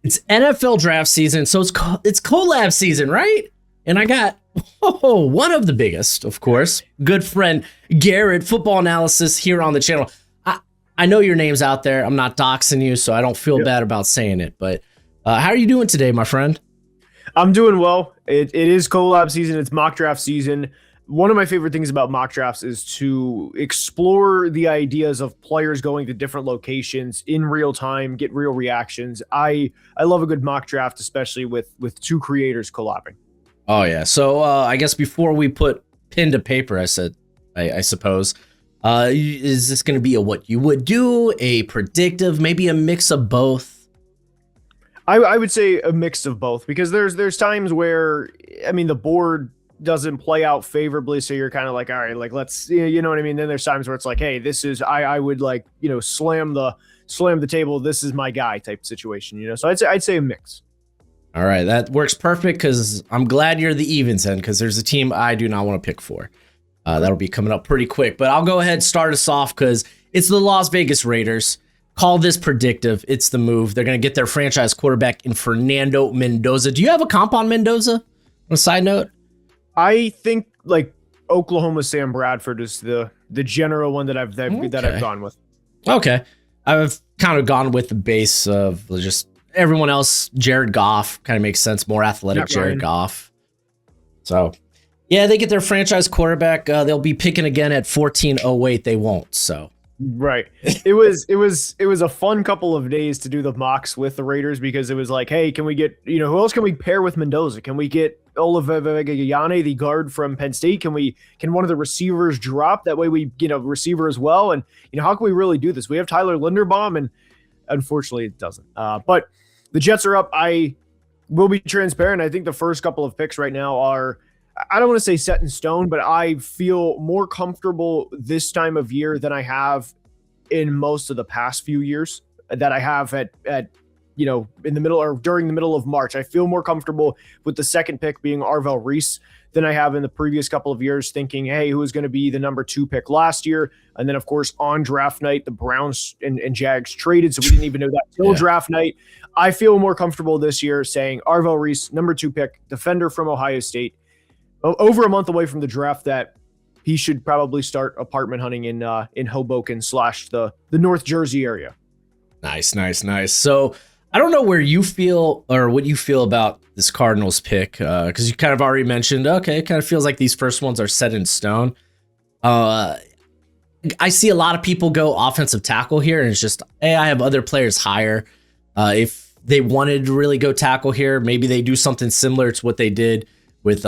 It's NFL draft season, so it's collab season, right? And I got one of the biggest, of course, good friend Garrett, football analysis here on the channel. I know your name's out there. I'm not doxing you, so I don't feel bad about saying it. But how are you doing today, my friend? I'm doing well. It is collab season. It's mock draft season. One of my favorite things about mock drafts is to explore the ideas of players going to different locations in real time, get real reactions. I love a good mock draft, especially with two creators collabing. Oh yeah. So I guess before we put pen to paper, I suppose, is this going to be a what you would do, a predictive, maybe a mix of both? I would say a mix of both, because there's times where, I mean, the board doesn't play out favorably, so you're kind of like, all right, like let's, you know what I mean. Then there's times where it's like, hey, this is I would like, slam the table. This is my guy type situation, So I'd say a mix. All right, that works perfect, because I'm glad you're the evens end, because there's a team I do not want to pick for. That'll be coming up pretty quick, but I'll go ahead and start us off because it's the Las Vegas Raiders. Call this predictive. It's the move. They're going to get their franchise quarterback in Fernando Mendoza. Do you have a comp on Mendoza? On a side note, I think like Oklahoma Sam Bradford is the general one that I've gone with. Okay, I've kind of gone with the base of just everyone else. Jared Goff kind of makes sense. More athletic Jared Goff. So yeah, they get their franchise quarterback. They'll be picking again at 1408. They won't. So. Right. It was a fun couple of days to do the mocks with the Raiders, because it was like, hey, can we get, who else can we pair with Mendoza? Can we get Olave, the guard from Penn State? Can one of the receivers drop? That way we get a receiver as well. And, how can we really do this? We have Tyler Linderbaum, and unfortunately it doesn't. But the Jets are up. I will be transparent. I think the first couple of picks right now are, I don't want to say set in stone, but I feel more comfortable this time of year than I have in most of the past few years, that I have at in the middle or during the middle of March. I feel more comfortable with the second pick being Arvell Reese than I have in the previous couple of years, thinking, hey, who is going to be the number 2 pick last year? And then, of course, on draft night, the Browns and Jags traded, so we didn't even know that till draft night. I feel more comfortable this year saying Arvell Reese, number 2 pick, defender from Ohio State, over a month away from the draft, that he should probably start apartment hunting in Hoboken / the North Jersey area. Nice. So I don't know where you feel or what you feel about this Cardinals pick, because you kind of already mentioned, okay, it kind of feels like these first ones are set in stone. I see a lot of people go offensive tackle here, and it's just, hey, I have other players higher. If they wanted to really go tackle here, maybe they do something similar to what they did with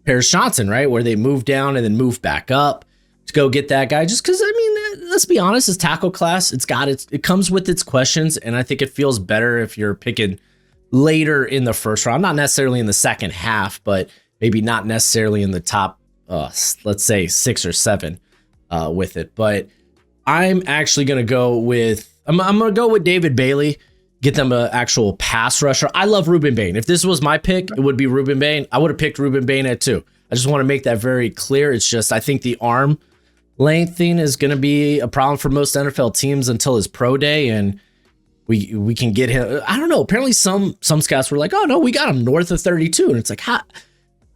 Paris Johnson, right? Where they moved down and then moved back up to go get that guy. Just because, I mean, let's be honest, his tackle class, it comes with its questions, and I think it feels better if you're picking later in the first round, not necessarily in the second half, but maybe not necessarily in the top, let's say 6 or 7 with it. But I'm actually going to go with, I'm going to go with David Bailey. Get them an actual pass rusher. I love Ruben Bain. If this was my pick, it would be Ruben Bain. I would have picked Ruben Bain at 2. I just want to make that very clear. It's just, I think the arm length thing is going to be a problem for most NFL teams until his pro day, and we can get him. I don't know. Apparently, some scouts were like, "Oh no, we got him north of 32," and it's like, how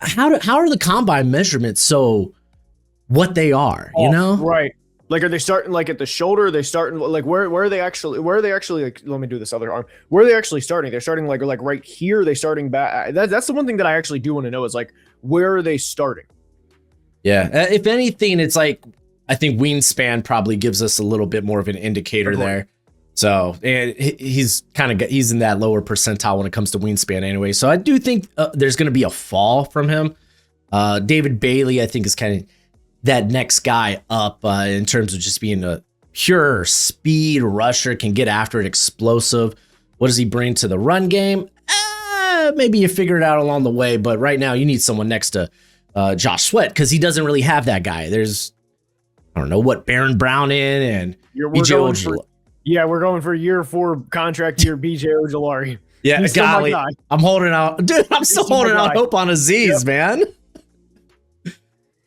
are the combine measurements so what they are? Right. Like, are they starting like at the shoulder? Are they starting like where are they actually like, let me do this other arm. Where are they actually starting? They're starting like right here. Are they starting back? That's the one thing that I actually do want to know is like, where are they starting? Yeah. If anything, it's like, I think wingspan probably gives us a little bit more of an indicator there. So, and he's in that lower percentile when it comes to wingspan anyway. So I do think there's going to be a fall from him. David Bailey, I think, is kind of that next guy up in terms of just being a pure speed rusher, can get after it, explosive. What does he bring to the run game? Maybe you figure it out along the way, but right now you need someone next to Josh Sweat, because he doesn't really have that guy. There's, I don't know what, Baron Brown in and BJ Ojulari. Yeah, we're going for year 4 contract year, BJ Ojulari. Yeah, golly, I'm holding out. Dude, I'm still holding out hope on Aziz, man.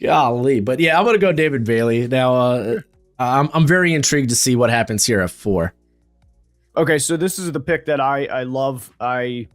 Golly, but yeah, I'm gonna go David Bailey now. I'm very intrigued to see what happens here at 4. Okay, so this is the pick that I love. I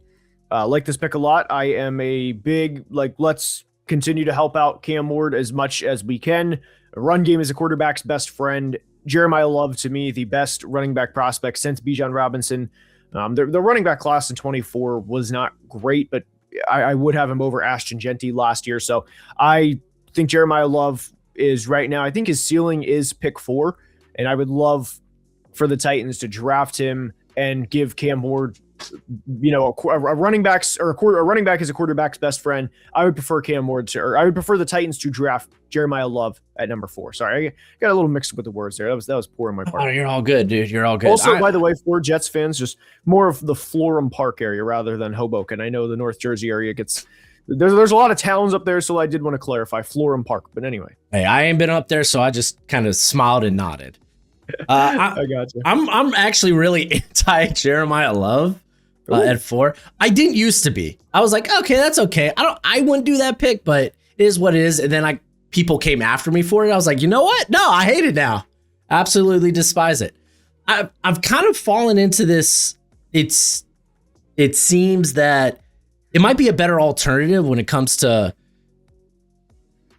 like this pick a lot. I am a big, like, let's continue to help out Cam Ward as much as we can. A run game is a quarterback's best friend. Jeremiah Love, to me, the best running back prospect since Bijan Robinson. The running back class in 24 was not great, but I would have him over Ashton Genty last year. So I think Jeremiah Love is right now, I think his ceiling is pick 4, and I would love for the Titans to draft him and give Cam Ward, a running back's or a running back is a quarterback's best friend. I would prefer Cam Ward or I would prefer the Titans to draft Jeremiah Love at number 4. Sorry, I got a little mixed with the words there. That was poor on my part. Oh, you're all good, dude. You're all good. Also, by the way, for Jets fans, just more of the Florham Park area rather than Hoboken. I know the North Jersey area gets there's a lot of towns up there, so I did want to clarify Florham Park. But anyway, hey, I ain't been up there, so I just kind of smiled and nodded. I got you. I'm actually really anti Jeremiah Love at 4. I didn't used to be. I was like, okay, that's okay. I wouldn't do that pick, but it is what it is. And then people came after me for it. I was like, you know what? No, I hate it now. Absolutely despise it. I've kind of fallen into this. It seems that it might be a better alternative when it comes to,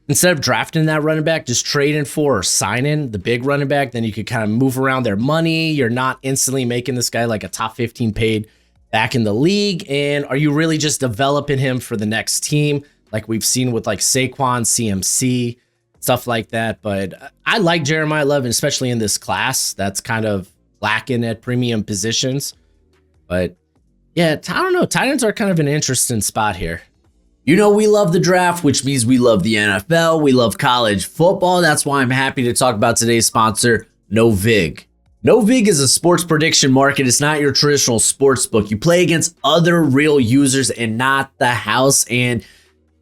instead of drafting that running back, just trading for or signing the big running back. Then you could kind of move around their money. You're not instantly making this guy like a top 15 paid back in the league. And are you really just developing him for the next team? Like we've seen with like Saquon, CMC, stuff like that. But I like Jeremiah Love, especially in this class that's kind of lacking at premium positions. But yeah, I don't know. Titans are kind of an interesting spot here. You know, we love the draft, which means we love the NFL. We love college football. That's why I'm happy to talk about today's sponsor, NoVig. NoVig is a sports prediction market. It's not your traditional sports book. You play against other real users and not the house. And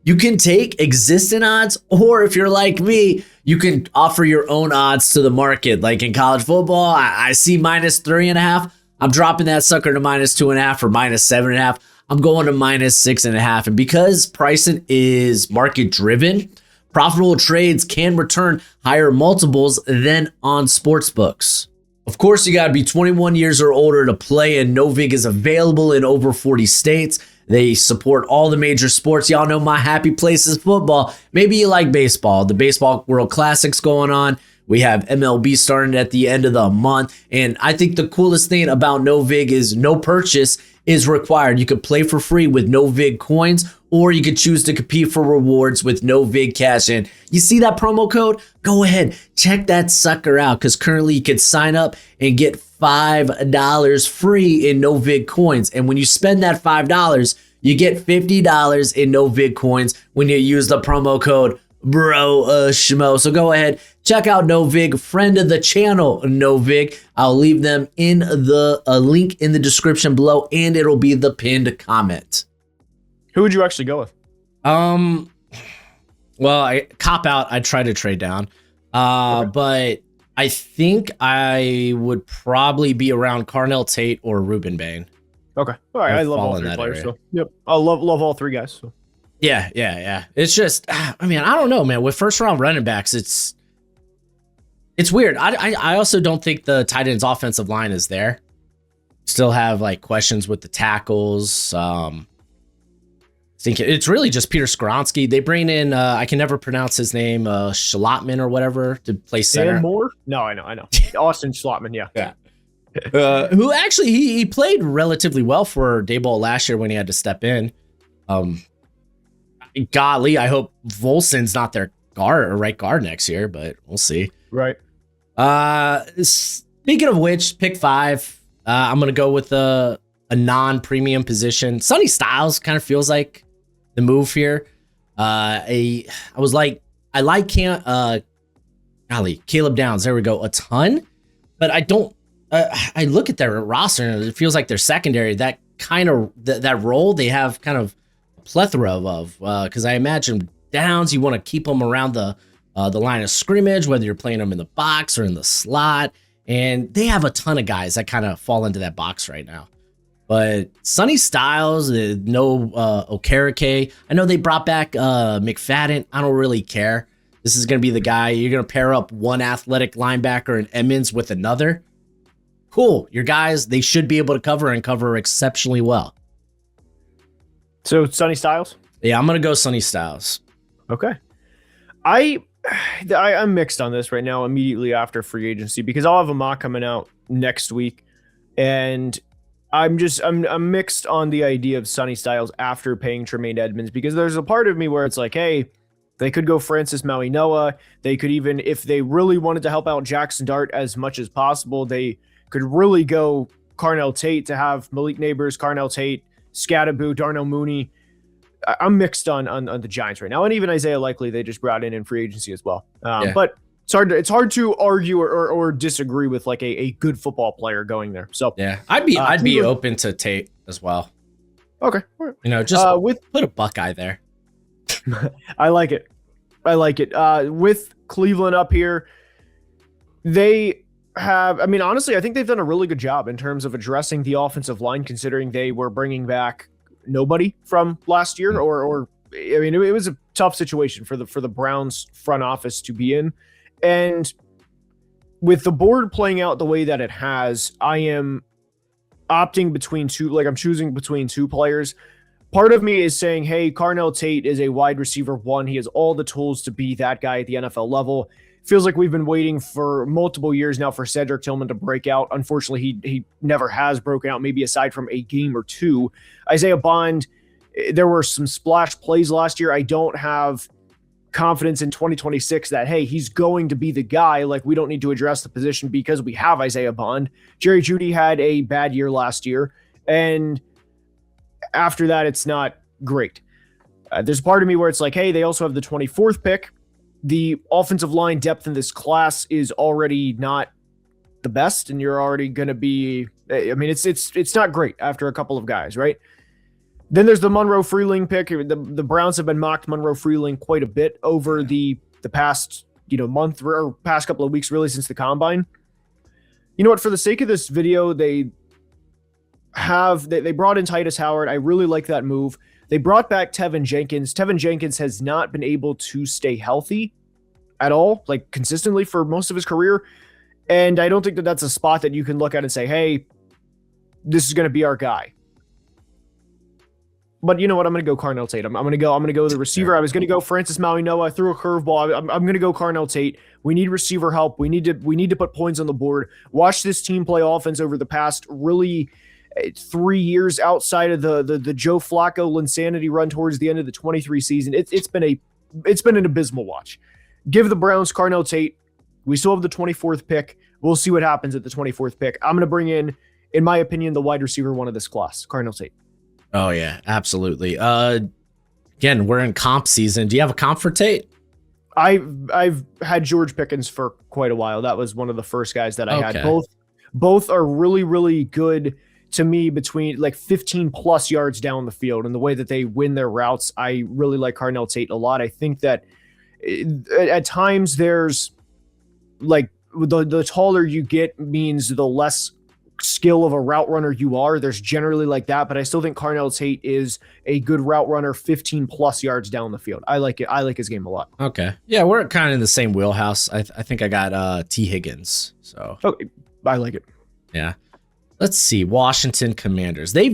you can take existing odds, or if you're like me, you can offer your own odds to the market. Like in college football, I see -3.5. I'm dropping that sucker to -2.5 or -7.5. I'm going to -6.5. And because pricing is market driven, profitable trades can return higher multiples than on sports books. Of course, you got to be 21 years or older to play, and NoVig is available in over 40 states. They support all the major sports. Y'all know my happy place is football. Maybe you like baseball. The Baseball World Classic's going on. We have MLB starting at the end of the month. And I think the coolest thing about NoVig is no purchase is required. You could play for free with NoVig coins, or you could choose to compete for rewards with NoVig cash. And you see that promo code? Go ahead, check that sucker out, because currently you can sign up and get $5 free in NoVig coins. And when you spend that $5, you get $50 in NoVig coins when you use the promo code Broshmo. So go ahead, check out NoVig, friend of the channel, NoVig. I'll leave them in the link in the description below, and it'll be the pinned comment. Who would you actually go with? Well, I cop out. I try to trade down, okay. But I think I would probably be around Carnell Tate or Ruben Bain. Okay, all right. I love all 3 players. So yep, I love all 3 guys. So. Yeah. It's just, I mean, I don't know, man. With first round running backs, it's weird. I also don't think the Titans offensive line is there. Still have like questions with the tackles. I think it's really just Peter Skoronski. They bring in, I can never pronounce his name, Schlotman or whatever, to play center. Dan Moore? No, I know. Austin Schlotman, yeah. Who actually, he played relatively well for Daboll last year when he had to step in. Golly, I hope Volson's not their guard or right guard next year, but we'll see. Right. Speaking of which, pick 5. I'm gonna go with a non-premium position. Sonny Styles kind of feels like the move here. I like Caleb Downs. There we go, a ton, but I don't. I look at their roster and it feels like their secondary, that kind of that role they have kind of plethora of because I imagine Downs, you want to keep them around the line of scrimmage, whether you're playing them in the box or in the slot, and they have a ton of guys that kind of fall into that box right now. But Sonny Styles, no Okereke. I know they brought back McFadden. I don't really care. This is going to be the guy. You're going to pair up one athletic linebacker and Emmons with another. cool. Your guys, they should be able to cover and cover exceptionally well. So Sonny Styles? Yeah, I'm going to go Sonny Styles. Okay. I'm mixed on this right now immediately after free agency because I'll have a mock coming out next week. And I'm mixed on the idea of Sonny Styles after paying Tremaine Edmonds because there's a part of me where it's like, hey, they could go Francis Maui-Noah. They could even, if they really wanted to help out Jackson Dart as much as possible, they could really go Carnell Tate to have Malik Neighbors, Carnell Tate, Scattaboo, Darnell Mooney. I'm mixed on the Giants right now, and even Isaiah Likely they just brought in free agency as well. But it's hard to argue or disagree with like a good football player going there. So yeah, I'd be open to Tate as well. Okay, you know, just put a Buckeye there. I like it. With Cleveland up here, they have. I mean, honestly, I think they've done a really good job in terms of addressing the offensive line, considering they were bringing back nobody from last year, or I mean, it was a tough situation for the Browns front office to be in, and with the board playing out the way that it has, I am opting between two. Like I'm choosing between two players. Part of me is saying, hey, Carnell Tate is a wide receiver one. He has all the tools to be that guy at the NFL level. Feels like we've been waiting for multiple years now for Cedric Tillman to break out. Unfortunately, he never has broken out, maybe aside from a game or two. Isaiah Bond, there were some splash plays last year. I don't have confidence in 2026 that, hey, he's going to be the guy. Like, we don't need to address the position because we have Isaiah Bond. Jerry Jeudy had a bad year last year, and after that, it's not great. There's a part of me where it's like, hey, they also have the 24th pick. The offensive line depth in this class is already not the best, and you're already going to be, I mean, it's not great after a couple of guys, right? Then there's the Monroe Freeling pick. The Browns have been mocked Monroe Freeling quite a bit over the past, month or past couple of weeks, really, since the combine. You know what? For the sake of this video, they brought in Titus Howard. I really like that move. They brought back Tevin Jenkins. Tevin Jenkins has not been able to stay healthy at all, like consistently for most of his career. And I don't think that that's a spot that you can look at and say, hey, this is going to be our guy. But you know what? I'm going to go Carnell Tate. I'm going to go the receiver. I was going to go Francis Maui-Noah. I threw a curveball. I'm going to go Carnell Tate. We need receiver help. We need to put points on the board. Watch this team play offense over the past really 3 years outside of the Joe Flacco Linsanity run towards the end of the 23 season. It's been an abysmal watch. Give the Browns Carnell Tate. We still have the 24th pick. We'll see what happens at the 24th pick. I'm going to bring in my opinion, the wide receiver one of this class, Carnell Tate. Oh yeah, absolutely. Again, we're in comp season. Do you have a comp for Tate? I've had George Pickens for quite a while. That was one of the first guys that I had. Both are really, really good to me between like 15 plus yards down the field, and the way that they win their routes. I really like Carnell Tate a lot. I think that at times there's like the taller you get means the less skill of a route runner you are. There's generally like that, but I still think Carnell Tate is a good route runner 15 plus yards down the field. I like it. I like his game a lot. Okay. Yeah, we're kind of in the same wheelhouse. I think I got T. Higgins. So okay, I like it. Yeah. Let's see. Washington Commanders. They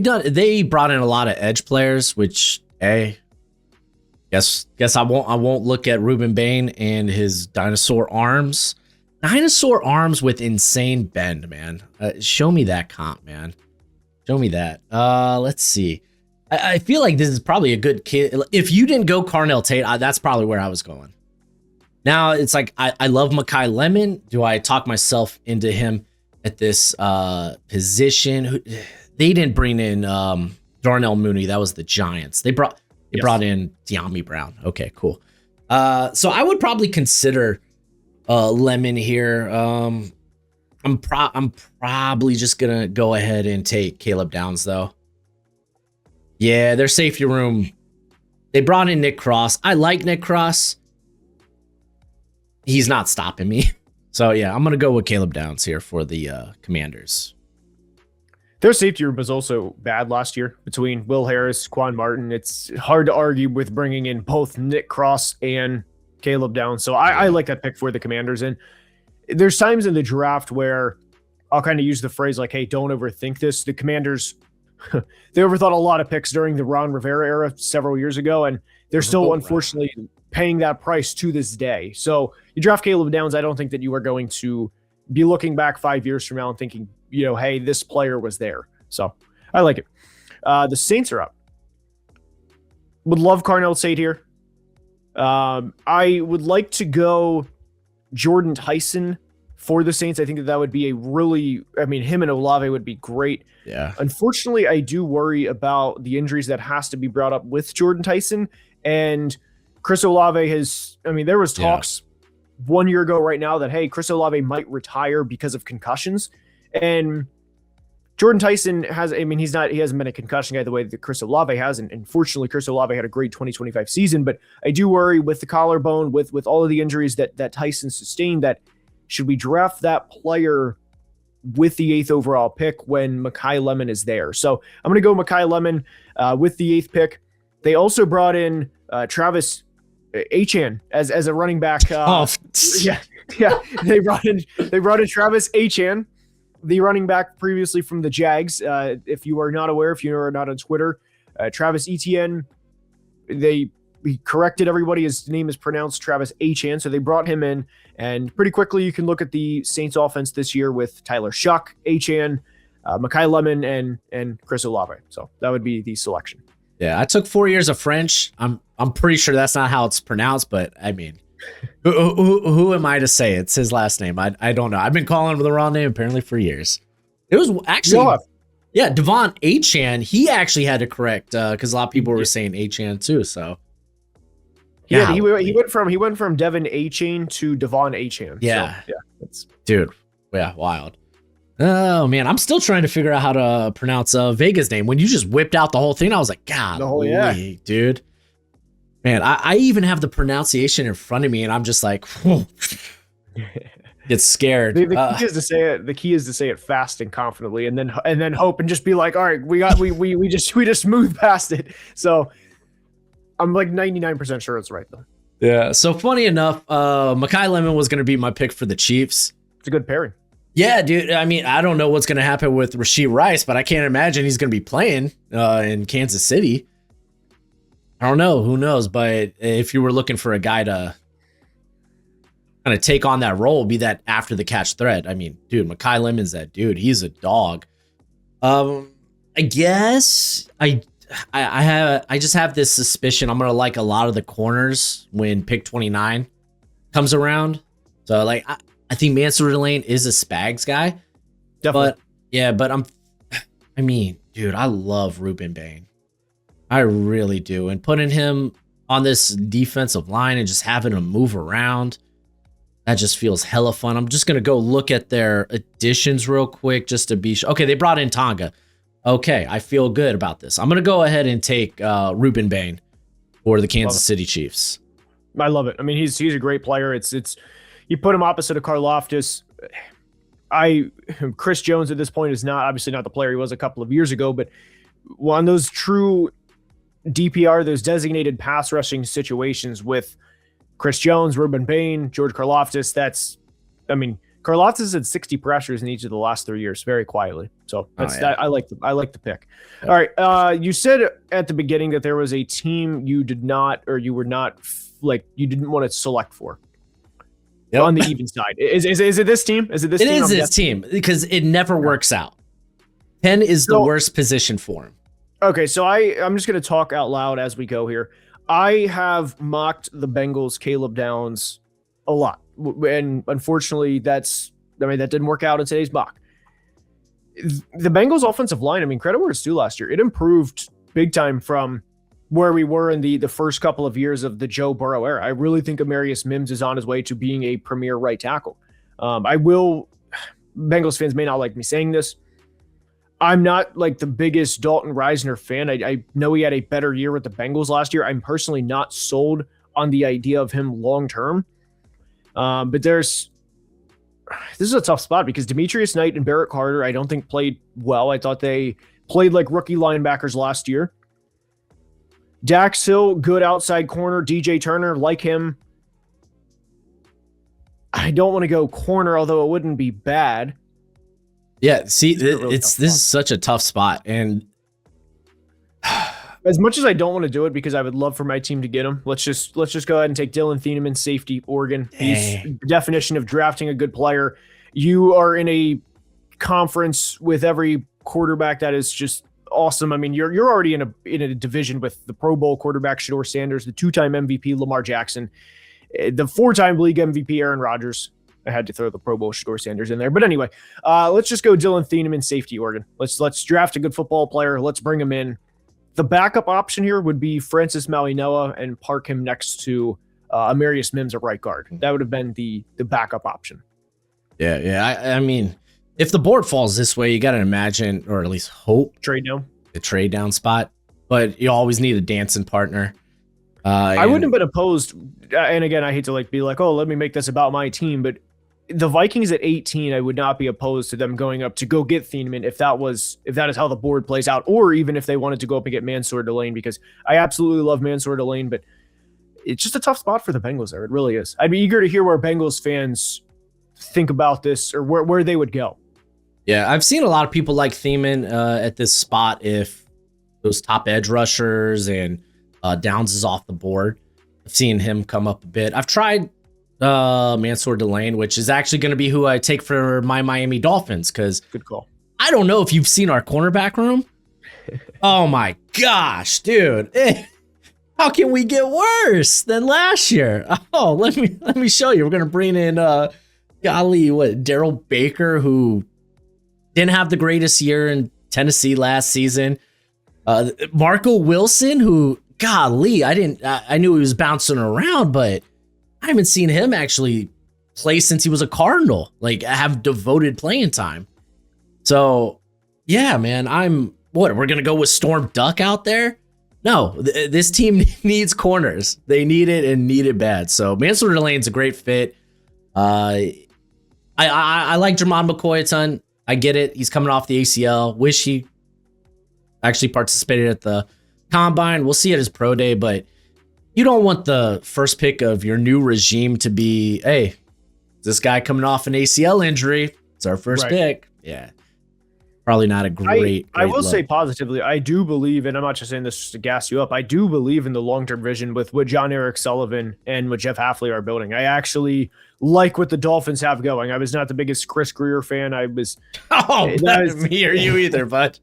brought in a lot of edge players, which guess I won't look at Ruben Bain and his dinosaur arms. Dinosaur arms with insane bend, man. Show me that comp, man. Show me that. Let's see. I feel like this is probably a good kid. If you didn't go Carnell Tate, that's probably where I was going. Now it's like I love Mekhi Lemon. Do I talk myself into him at this position? They didn't bring in Darnell Mooney. That was the Giants. They brought in De'Ami Brown. Okay, cool. So I would probably consider Lemon here. I'm probably just gonna go ahead and take Caleb Downs though. Yeah, their safety room. They brought in Nick Cross. I like Nick Cross. He's not stopping me. So yeah, I'm gonna go with Caleb Downs here for the Commanders. Their safety room was also bad last year between Will Harris, Quan Martin. It's hard to argue with bringing in both Nick Cross and Caleb Downs. So I like that pick for the Commanders. And there's times in the draft where I'll kind of use the phrase like, hey, don't overthink this. The Commanders, they overthought a lot of picks during the Ron Rivera era several years ago, and they're still, unfortunately, paying that price to this day. So you draft Caleb Downs, I don't think that you are going to be looking back 5 years from now and thinking, hey, this player was there. So I like it. The Saints are up. Would love Carnell Tate here. I would like to go Jordan Tyson for the Saints. I think that would be him and Olave would be great. Yeah. Unfortunately, I do worry about the injuries that has to be brought up with Jordan Tyson. And Chris Olave there was talks 1 year ago right now that, hey, Chris Olave might retire because of concussions. And Jordan Tyson he hasn't been a concussion guy the way that Chris Olave has. And fortunately, Chris Olave had a great 2025 season. But I do worry with the collarbone, with all of the injuries that Tyson sustained, that should we draft that player with the 8th overall pick when Mekhi Lemon is there? So I'm going to go Mekhi Lemon with the 8th pick. They also brought in Travis Achan as a running back. Yeah. They brought in Travis Achan, the running back previously from the Jags. If you are not aware, if you are not on Twitter, Travis Etienne, he corrected everybody. His name is pronounced Travis Achan. So they brought him in, and pretty quickly you can look at the Saints offense this year with Tyler Shuck, Achan, Mekhi Lemon, and Chris Olave. So that would be the selection. Yeah, I took 4 years of French. I'm pretty sure that's not how it's pronounced, but I mean, who am I to say it's his last name? I don't know. I've been calling him the wrong name apparently for years. It was actually, Devon Achan. He actually had to correct because a lot of people were saying Achan too. So yeah, he went from Devon Achan to Devon Achan. Yeah, so, that's dude. Yeah, wild. Oh man, I'm still trying to figure out how to pronounce Vega's name. When you just whipped out the whole thing, I was like, God, dude. Man, I even have the pronunciation in front of me, and I'm just like, get scared. The key is to say it. The key is to say it fast and confidently, and then hope and just be like, all right, we just moved past it. So I'm like 99% sure it's right though. Yeah. So funny enough, Mekhi Lemon was going to be my pick for the Chiefs. It's a good pairing. Yeah, dude. I mean, I don't know what's going to happen with Rashee Rice, but I can't imagine he's going to be playing in Kansas City. I don't know. Who knows? But if you were looking for a guy to kind of take on that role, be that after the catch threat, I mean, dude, Mekhi Lemon's that dude. He's a dog. I guess I just have this suspicion I'm going to like a lot of the corners when pick 29 comes around. So like, I think Mansour Lane is a Spags guy. Definitely. But I mean, dude, I love Ruben Bain. I really do. And putting him on this defensive line and just having him move around, that just feels hella fun. I'm just going to go look at their additions real quick just to be sure. Okay, they brought in Tonga. Okay, I feel good about this. I'm going to go ahead and take Ruben Bain for the Kansas City Chiefs. I love it. I mean, he's a great player. It's you put him opposite of Karlaftis. Chris Jones at this point is obviously not the player he was a couple of years ago, but on those true DPR, those designated pass rushing situations with Chris Jones, Ruben Bain, George Karlaftis, Karlaftis had 60 pressures in each of the last 3 years, very quietly. So I like the pick. All right. You said at the beginning that there was a team you didn't want to select for. Yep. On the even side. Is it this team? Is it this team? It is this team because it never works out. 10 is the worst position for him. Okay, so I'm just going to talk out loud as we go here. I have mocked the Bengals' Caleb Downs a lot. And unfortunately, that didn't work out in today's mock. The Bengals' offensive line, credit where it's due last year. It improved big time from where we were in the first couple of years of the Joe Burrow era. I really think Amarius Mims is on his way to being a premier right tackle. Bengals fans may not like me saying this. I'm not like the biggest Dalton Reisner fan. I know he had a better year with the Bengals last year. I'm personally not sold on the idea of him long-term. But this is a tough spot because Demetrius Knight and Barrett Carter, I don't think played well. I thought they played like rookie linebackers last year. Dax Hill, good outside corner. DJ Turner, like him. I don't want to go corner, although it wouldn't be bad. Yeah, see, Really it's tough this spot. is such a tough spot, and As much as I don't want to do it because I would love for my team to get him, let's just go ahead and take Dylan Thieneman, safety, Oregon. He's dang. definition of drafting a good player. You are in a conference with every quarterback that is just awesome. I mean, you're already in a division with the Pro Bowl quarterback Shador Sanders, the 2-time MVP Lamar Jackson, the 4-time league MVP Aaron Rodgers. I had to throw the Pro Bowl Shador Sanders in there, but anyway, let's just go Dylan Thieneman, safety, Oregon. Let's draft a good football player. Let's bring him in. The backup option here would be Francis Malinella and park him next to Amarius Mims at right guard. That would have been the backup option. Yeah. I mean, if the board falls this way, you got to imagine, or at least hope, Trade down. the trade down spot. But you always need a dancing partner. I wouldn't have been opposed. And again, I hate to be like, oh, let me make this about my team, but the Vikings at 18, I would not be opposed to them going up to go get Thieneman if that is how the board plays out, or even if they wanted to go up and get Mansour Delane, because I absolutely love Mansour Delane, but it's just a tough spot for the Bengals there. It really is. I'd be eager to hear where Bengals fans think about this or where they would go. Yeah, I've seen a lot of people like Thieneman at this spot if those top edge rushers and Downs is off the board. I've seen him come up a bit. I've tried Mansour Delane, which is actually going to be who I take for my Miami Dolphins, because Good call. I don't know if you've seen our cornerback room. Oh my gosh, dude. How can we get worse than last year? Oh, let me show you. We're going to bring in Daryl Baker, who didn't have the greatest year in Tennessee last season. Marco Wilson, who, golly, I knew he was bouncing around, but I haven't seen him actually play since he was a Cardinal, like have devoted playing time. So yeah, man, we're going to go with Storm Duck out there? No, this team needs corners. They need it and need it bad. So Mansour Delane's a great fit. I like Jermon McCoy a ton. I get it. He's coming off the ACL. Wish he actually participated at the combine. We'll see at his pro day, but you don't want the first pick of your new regime to be, hey, this guy coming off an ACL injury. It's our first pick. Yeah. Probably not a great I will look. say positively, I do believe, and I'm not just saying this just to gas you up, I do believe in the long-term vision with what John Eric Sullivan and what Jeff Hafley are building. I actually like what the Dolphins have going. I was not the biggest Chris Greer fan. Not me or you either, but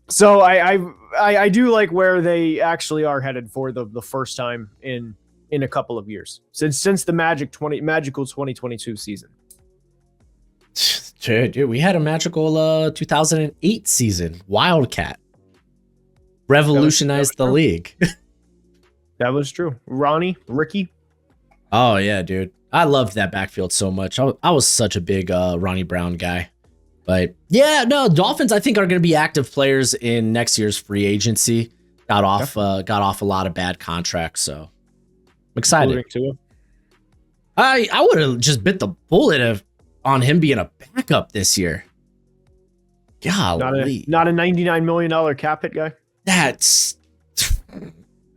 so I do like where they actually are headed for the first time in a couple of years since the magical 2022 season. Dude, we had a magical 2008 season. Wildcat revolutionized the league. That was true. Ricky. Oh yeah, dude. I loved that backfield so much. I was such a big Ronnie Brown guy. But yeah, no, Dolphins I think are going to be active players in next year's free agency. Got off a lot of bad contracts, so I'm excited. I would have just bit the bullet on him being a backup this year. Golly. Not a $99 million cap hit guy. That's,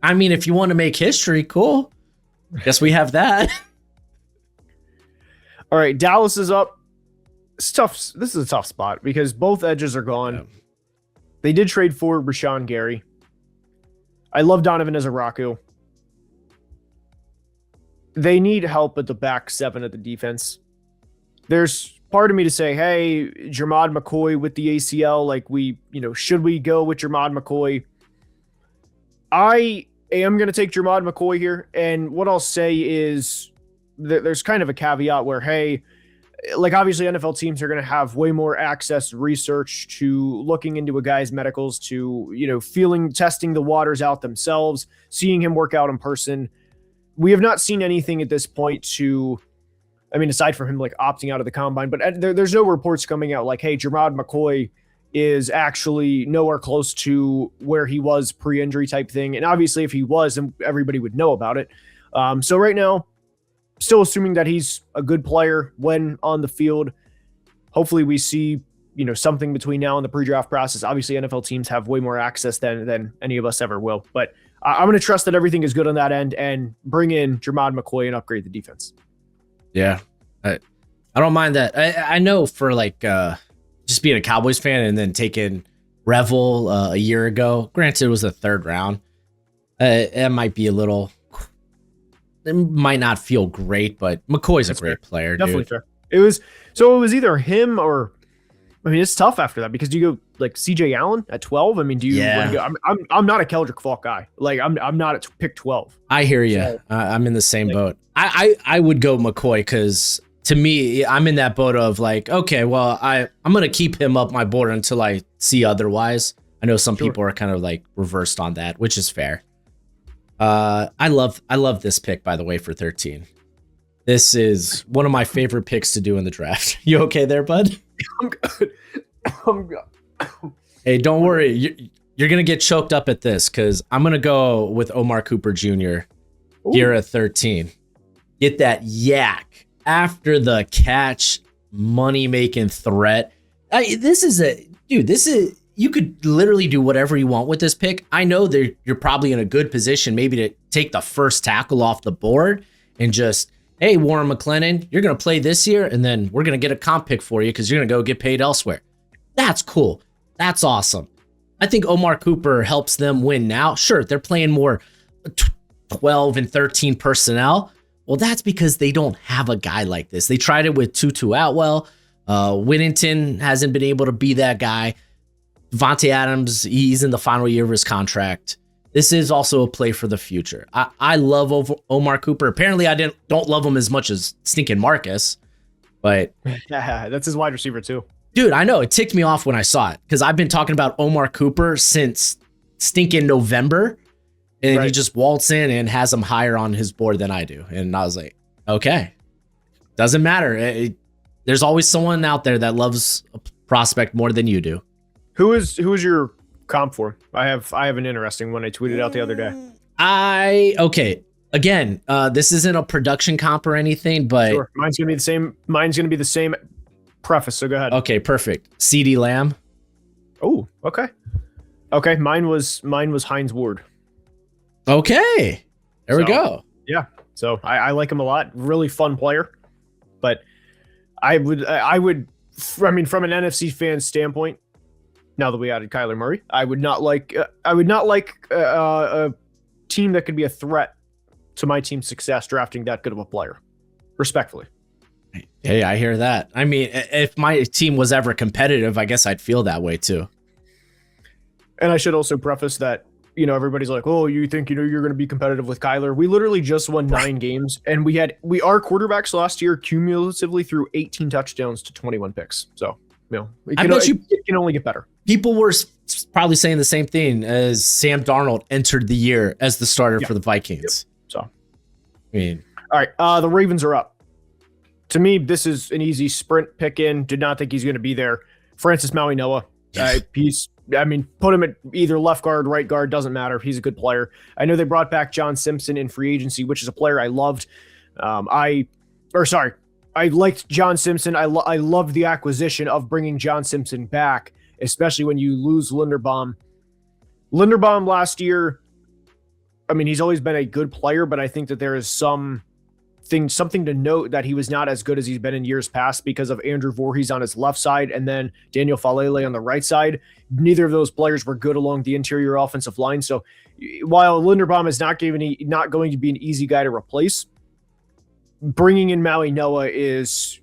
I mean, if you want to make history, cool. Guess we have that. All right, Dallas is up. It's tough. This is a tough spot because both edges are gone. Yeah. They did trade for Rashawn Gary. I love Donovan Ezeraku. They need help at the back seven at the defense. There's part of me to say, hey, Jermod McCoy with the ACL, should we go with Jermod McCoy? I am going to take Jermod McCoy here. And what I'll say is there's kind of a caveat where, hey, obviously NFL teams are going to have way more access research to looking into a guy's medicals, to, testing the waters out themselves, seeing him work out in person. We have not seen anything at this point aside from him opting out of the combine, but there's no reports coming out like, hey, Jermod McCoy is actually nowhere close to where he was pre-injury type thing. And obviously if he was, then everybody would know about it. So right now, still assuming that he's a good player when on the field. Hopefully we see, something between now and the pre-draft process. Obviously NFL teams have way more access than any of us ever will, but I'm going to trust that everything is good on that end and bring in Jermod McCoy and upgrade the defense. Yeah, I don't mind that. I know for just just being a Cowboys fan and then taking Revel a year ago. Granted, it was the third round. It might be a little. It might not feel great, but McCoy's a great player. Definitely dude. fair. It was either him or, I mean, it's tough after that because do you go like CJ Allen at 12? I mean, do you want to go? I'm not a Keldrick Falk guy. Like I'm not at pick 12. I hear you. So, I'm in the same boat. I would go McCoy because to me, I'm in that boat of like, okay, well, I'm gonna keep him up my board until I see otherwise. I know some people are kind of like reversed on that, which is fair. I love this pick, by the way, for 13. This is one of my favorite picks to do in the draft. You okay there, bud? I'm good. I'm good. Hey, don't worry. You're going to get choked up at this because I'm going to go with Omar Cooper Jr. here at 13. Get that yak after the catch money-making threat. You could literally do whatever you want with this pick. I know that you're probably in a good position maybe to take the first tackle off the board and just, hey, Warren McClendon, you're going to play this year, and then we're going to get a comp pick for you because you're going to go get paid elsewhere. That's cool. That's awesome. I think Omar Cooper helps them win now. Sure, they're playing more 12 and 13 personnel. Well, that's because they don't have a guy like this. They tried it with Tutu Atwell. Whittington hasn't been able to be that guy. Devontae Adams, he's in the final year of his contract. This is also a play for the future. I love Omar Cooper. Apparently, I don't love him as much as stinking Marcus, but yeah, that's his wide receiver too. Dude, I know it ticked me off when I saw it because I've been talking about Omar Cooper since stinking November, and he just waltz in and has him higher on his board than I do, and I was like, okay, doesn't matter. There's always someone out there that loves a prospect more than you do. Who is your comp for? I have an interesting one I tweeted out the other day. Okay. Again, this isn't a production comp or anything, but sure. Mine's gonna be the same preface. So go ahead. Okay, perfect. CeeDee Lamb. Oh, okay. Okay, mine was Hines Ward. Okay, there we go. Yeah, so I like him a lot. Really fun player, but I mean, from an NFC fan standpoint. Now that we added Kyler Murray, I would not like a team that could be a threat to my team's success drafting that good of a player. Respectfully. Hey, I hear that. I mean, if my team was ever competitive, I guess I'd feel that way too. And I should also preface that, everybody's like, oh, you think, you're going to be competitive with Kyler. We literally just won 9 games, and our quarterbacks last year cumulatively threw 18 touchdowns to 21 picks. So, it can only get better. People were probably saying the same thing as Sam Darnold entered the year as the starter for the Vikings. Yep. So, I mean, all right, the Ravens are up. To me, this is an easy sprint pick in. Did not think he's going to be there. Francis Maui-Noah. Put him at either left guard, right guard, doesn't matter. He's a good player. I know they brought back John Simpson in free agency, which is a player I loved. I liked John Simpson. I loved the acquisition of bringing John Simpson back, especially when you lose Linderbaum. Linderbaum last year, he's always been a good player, but I think that there is something to note that he was not as good as he's been in years past because of Andrew Voorhees on his left side and then Daniel Falele on the right side. Neither of those players were good along the interior offensive line. So while Linderbaum is not going to be an easy guy to replace, bringing in Maui-Noah is,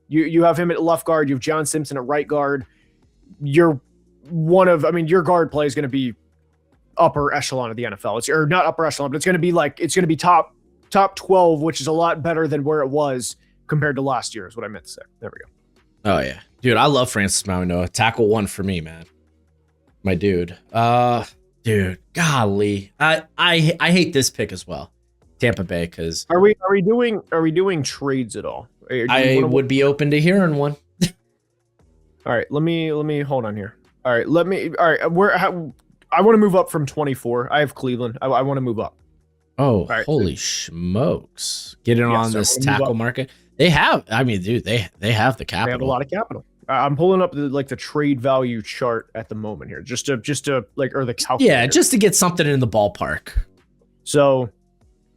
you have him at left guard, you have John Simpson at right guard. Your guard play is going to be upper echelon of the NFL. Or not upper echelon, but it's going to be top 12, which is a lot better than where it was compared to last year, is what I meant to say. There we go. Oh, yeah. Dude, I love Francis Maui-Noah. Tackle 1 for me, man. My dude. Dude, golly. I hate this pick as well. Tampa Bay, because... Are we doing trades at all? I would be open to hearing one. All right, let me hold on here. All right, I want to move up from 24. I have Cleveland. I want to move up. Oh, right, holy smokes. Getting on this tackle market. They have, they have the capital. They have a lot of capital. I'm pulling up the trade value chart at the moment here, just to or the calculator. Yeah, just to get something in the ballpark. So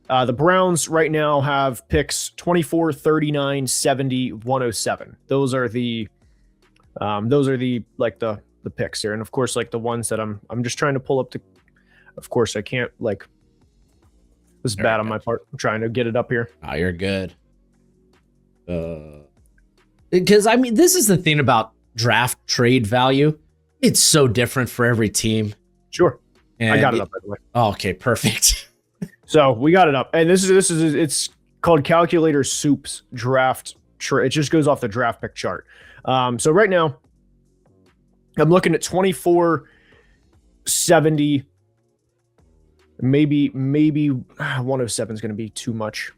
the Browns right now have picks 24, 39, 70, 107. Those are the Those are the picks here, and of course, like the ones that I'm just trying to pull up to. Of course, I can't like. This is bad on my part. I'm trying to get it up here. Oh, you're good. Because I mean, this is the thing about draft trade value. It's so different for every team. Sure, and I got it up by the way. Oh, okay, perfect. So we got it up, and this is it's called Calculator Soup's draft. It just goes off the draft pick chart. So right now, I'm looking at 2470. Maybe 107 is going to be too much.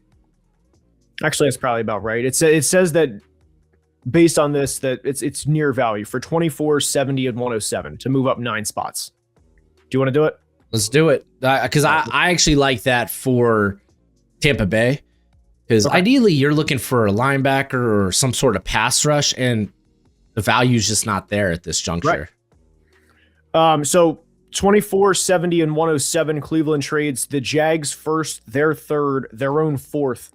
Actually, that's probably about right. It says that based on this that it's near value for 24, 70, and 107 to move up 9 spots. Do you want to do it? Let's do it. Because I actually like that for Tampa Bay. Because ideally, you're looking for a linebacker or some sort of pass rush, and the value is just not there at this juncture. Right. So 24, 70, and 107 Cleveland trades the Jags first, their third, their own fourth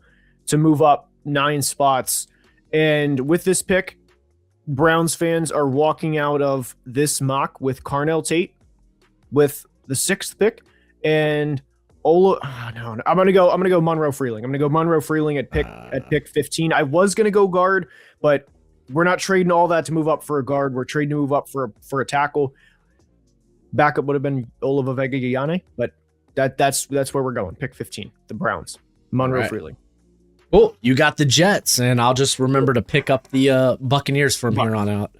to move up 9 spots. And with this pick, Browns fans are walking out of this mock with Carnell Tate with the 6th pick, and I'm gonna go Monroe Freeling. I'm gonna go Monroe Freeling at pick 15. I was gonna go guard, but we're not trading all that to move up for a guard. We're trading to move up for a tackle. Backup would have been Olavavega-Yane, but that's where we're going. Pick 15, the Browns. Monroe Freeling. Cool. You got the Jets, and I'll just remember to pick up the Buccaneers from here on out.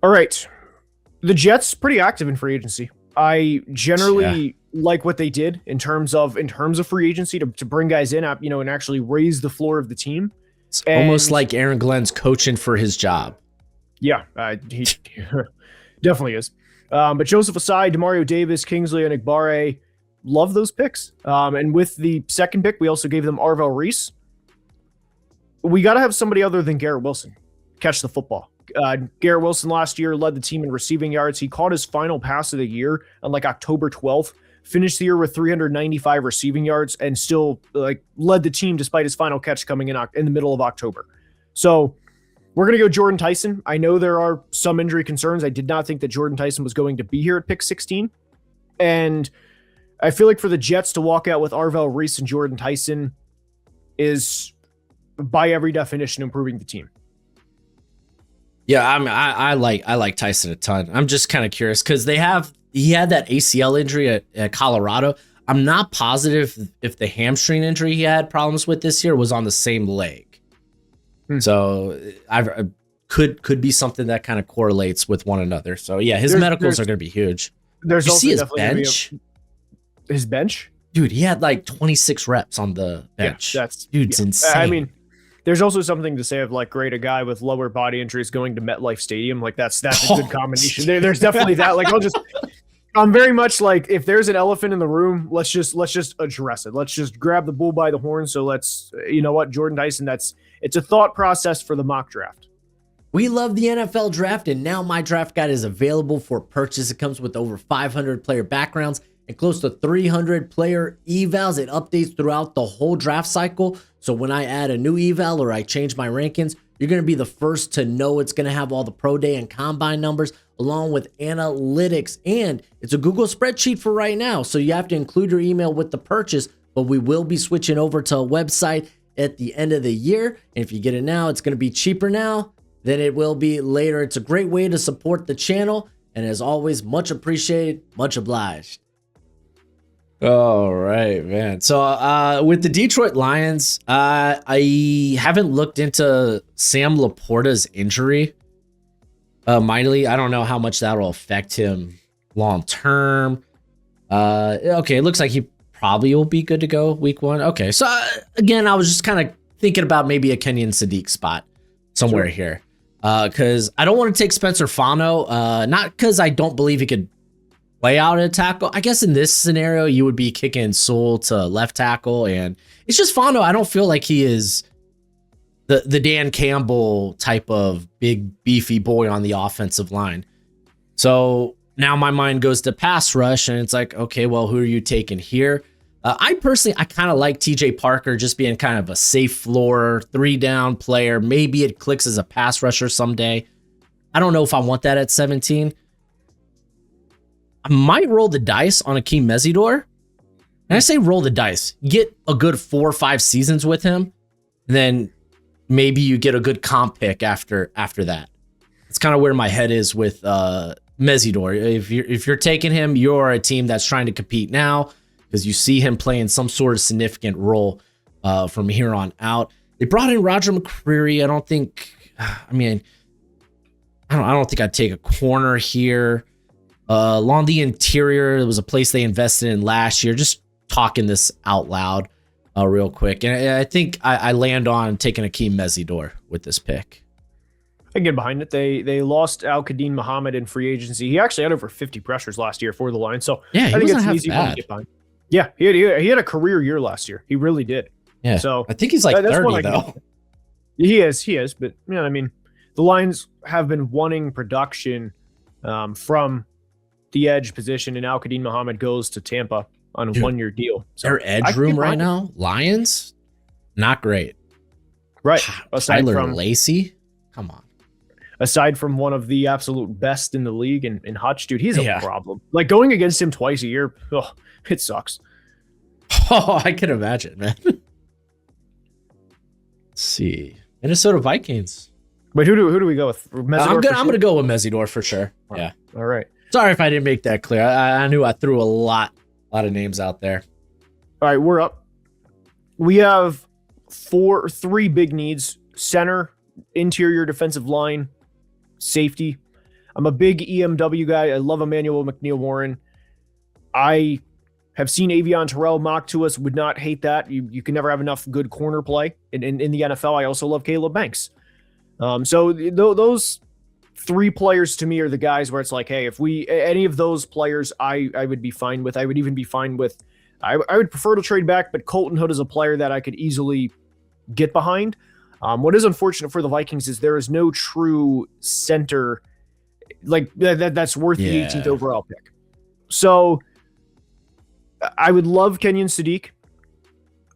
All right. The Jets pretty active in free agency. I generally like what they did in terms of free agency to bring guys in, and actually raise the floor of the team. It's almost like Aaron Glenn's coaching for his job. Yeah, he definitely is. But Joseph Asai, Demario Davis, Kingsley Enagbare, love those picks. And with the 2nd pick, we also gave them Arvell Reese. We got to have somebody other than Garrett Wilson catch the football. Garrett Wilson last year led the team in receiving yards. He caught his final pass of the year on October 12th, finished the year with 395 receiving yards, and still led the team despite his final catch coming in the middle of October. So we're going to go Jordan Tyson. I know there are some injury concerns. I did not think that Jordan Tyson was going to be here at pick 16. And I feel like for the Jets to walk out with Arvell Reese and Jordan Tyson is, by every definition, improving the team. Yeah, I like Tyson a ton. I'm just kind of curious because he had that ACL injury at Colorado. I'm not positive if the hamstring injury he had problems with this year was on the same leg. So I could be something that kind of correlates with one another. So yeah, his medicals are going to be huge. There's you also see his bench. His bench, dude. He had 26 reps on the bench. Yeah, dude's insane. I mean, there's also something to say of great, a guy with lower body injuries going to MetLife Stadium. That's a good combination. There's definitely that. I'm very much if there's an elephant in the room, let's just address it. Let's just grab the bull by the horn. So Jordan Tyson, it's a thought process for the mock draft. We love the NFL draft, and now my draft guide is available for purchase. It comes with over 500 player backgrounds and close to 300 player evals. It updates throughout the whole draft cycle. So when I add a new eval or I change my rankings, you're going to be the first to know. It's going to have all the pro day and combine numbers along with analytics. And it's a Google spreadsheet for right now. So you have to include your email with the purchase, but we will be switching over to a website at the end of the year. And if you get it now, it's going to be cheaper now than it will be later. It's a great way to support the channel. And as always, much appreciated, much obliged. All right, man. So with the Detroit Lions, I haven't looked into Sam Laporta's injury mightily. I don't know how much that will affect him long term. Okay, it looks like he probably will be good to go week 1. Okay, so again, I was just kind of thinking about maybe a Kenyon Sadiq spot somewhere here because I don't want to take Spencer Fano, not because I don't believe he could play out at tackle. I guess in this scenario, you would be kicking Sewell to left tackle, and it's just Fano. I don't feel like he is the Dan Campbell type of big beefy boy on the offensive line. So now my mind goes to pass rush, and it's okay, well, who are you taking here? I personally, I kind of like TJ Parker just being kind of a safe floor, 3-down player. Maybe it clicks as a pass rusher someday. I don't know if I want that at 17. I might roll the dice on Akeem Mesidor. And I say roll the dice. Get a good 4 or 5 seasons with him. Then maybe you get a good comp pick after that. It's kind of where my head is with Mesidor. If you're taking him, you're a team that's trying to compete now because you see him playing some sort of significant role from here on out. They brought in Roger McCreary. I don't think I'd take a corner here. Along the interior, it was a place they invested in last year. Just talking this out loud real quick. And I think I land on taking Akeem Mesidor with this pick. I can get behind it. They lost Al-Qadim Muhammad in free agency. He actually had over 50 pressures last year for the Lions. So yeah, I think it's an easy one to get behind. Yeah, he had a career year last year. He really did. Yeah. So I think he's like 30 though. He is. But the Lions have been wanting production from the edge position, and Al-Qadim Muhammad goes to Tampa on a 1-year deal. So their edge room right now, Lions, not great. Right. Tyler Lacey, come on. Aside from one of the absolute best in the league in Hutch, dude, he's a problem. Like going against him twice a year, it sucks. Oh, I can imagine, man. Let's see. Minnesota Vikings. Wait, who do we go with? I'm gonna go with Mesidor for sure. Yeah. All right. Sorry if I didn't make that clear. I knew I threw a lot of names out there. All right, we're up. We have 3 big needs: center, interior defensive line, safety. I'm a big EMW guy. I love Emmanuel McNeil-Warren. I have seen Avion Terrell mocked to us. Would not hate that. You can never have enough good corner play in the NFL. I also love Caleb Banks. So those 3 players to me are the guys where it's like, hey, if any of those players, I would be fine with. I would even be fine with. I would prefer to trade back, but Colton Hood is a player that I could easily get behind. What is unfortunate for the Vikings is there is no true center like that's worth the 18th overall pick. So I would love Kenyon Sadiq.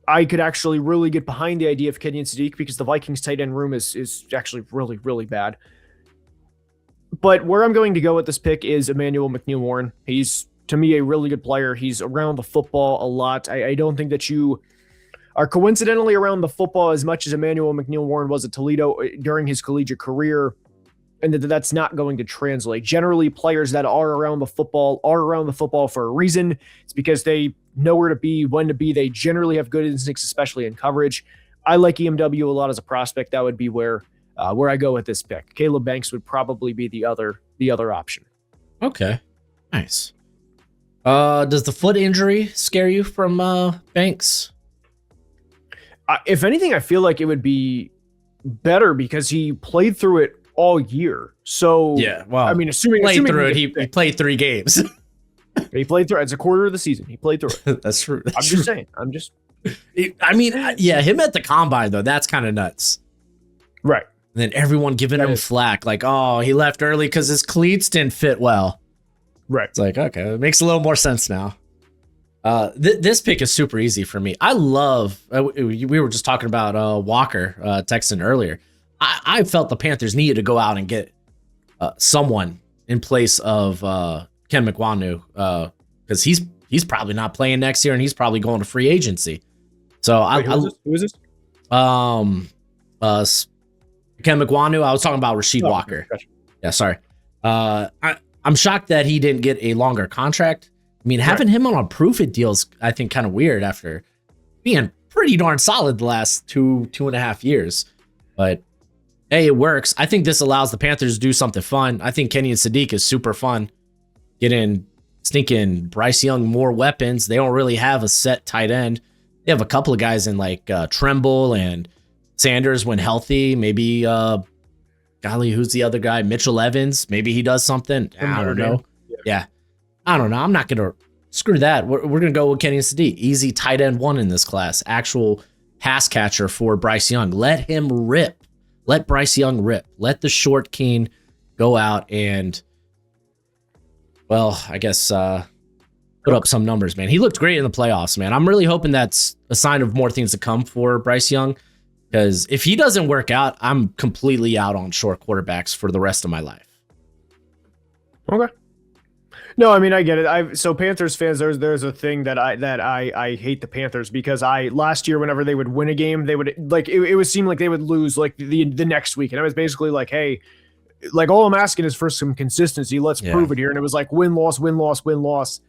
I could actually really get behind the idea of Kenyon Sadiq because the Vikings tight end room is actually really, really bad. But where I'm going to go with this pick is Emmanuel McNeil-Warren. He's, to me, a really good player. He's around the football a lot. I don't think that you are coincidentally around the football as much as Emmanuel McNeil-Warren was at Toledo during his collegiate career, and that's not going to translate. Generally, players that are around the football for a reason. It's because they know where to be, when to be. They generally have good instincts, especially in coverage. I like EMW a lot as a prospect. That would be where I go with this pick. Caleb Banks would probably be the other option. Okay, nice. Does the foot injury scare you from Banks? If anything, I feel like it would be better because he played through it all year. So yeah, well, I mean, assuming he played 3 games. He played through it. It's a quarter of the season. He played through it. That's true. I'm just saying. I mean, yeah, him at the combine though, that's kind of nuts. Right. And then everyone giving him flack, like, oh, he left early because his cleats didn't fit well. Right. It's like, okay, it makes a little more sense now. This pick is super easy for me. I love, we were just talking about Walker Texan earlier. I felt the Panthers needed to go out and get someone in place of Ken McWanu because he's probably not playing next year and he's probably going to free agency. So who is this? Ken McWanu. I was talking about Rasheed Walker. Gotcha. Yeah, sorry. I'm shocked that he didn't get a longer contract. I mean, having him on a proof it deal's, I think, kind of weird after being pretty darn solid the last 2.5 years. But hey, it works. I think this allows the Panthers to do something fun. I think Kenyon Sadiq is super fun. Getting stinking Bryce Young more weapons. They don't really have a set tight end. They have a couple of guys in like Tremble and Sanders when healthy. Maybe who's the other guy? Mitchell Evans. Maybe he does something. I don't know. Yeah. I don't know. I'm not gonna screw that. We're gonna go with Kenyon Sadiq. Easy tight end 1 in this class. Actual pass catcher for Bryce Young. Let him rip. Let Bryce Young rip. Let the short king go out and, well, I guess put up some numbers, man. He looked great in the playoffs, man. I'm really hoping that's a sign of more things to come for Bryce Young, because if he doesn't work out, I'm completely out on short quarterbacks for the rest of my life. Okay. No, I mean I get it. So Panthers fans, there's a thing that I hate the Panthers because last year whenever they would win a game, they would like it would seem like they would lose like the next week, and I was basically like, hey, like all I'm asking is for some consistency. Let's prove it here, and it was like win loss win loss win loss.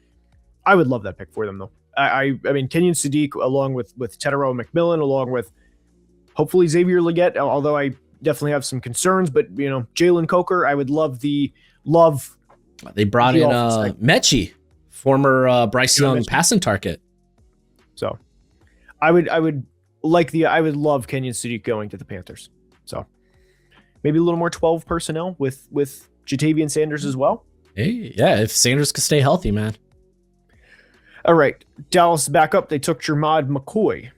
I would love that pick for them though. I mean Kenyon Sadiq along with Tedero McMillan along with hopefully Xavier Legette, although I definitely have some concerns, but you know Jalen Coker, I would love. They brought in Mechie, former Bryce Young passing target. So I would love Kenyon Sadiq going to the Panthers. So maybe a little more 12 personnel with Jatavian Sanders as well. Hey, yeah, if Sanders could stay healthy, man. All right. Dallas back up. They took Jermod McCoy.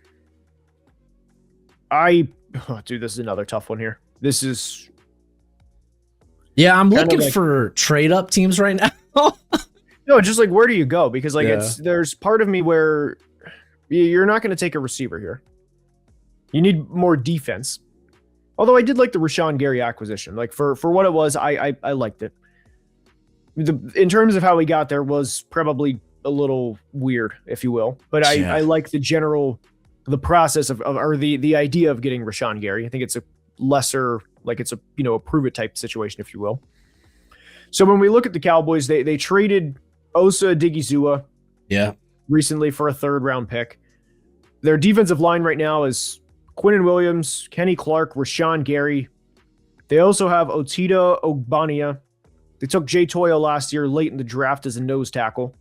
Dude, this is another tough one here. This is. Yeah, I'm looking for trade up teams right now. No, just like where do you go? Because like there's part of me where you're not going to take a receiver here. You need more defense. Although I did like the Rashawn Gary acquisition. Like for what it was, I liked it. In terms of how he got there was probably a little weird, if you will. But I like the process or the idea of getting Rashawn Gary. I think it's a lesser. Like it's a prove it type situation, if you will. So when we look at the Cowboys, they traded Osa Odighizuwa recently for a 3rd round pick. Their defensive line right now is Quinnen Williams, Kenny Clark, Rashawn Gary. They also have Otita Ogbania. They took Jay Toyo last year late in the draft as a nose tackle.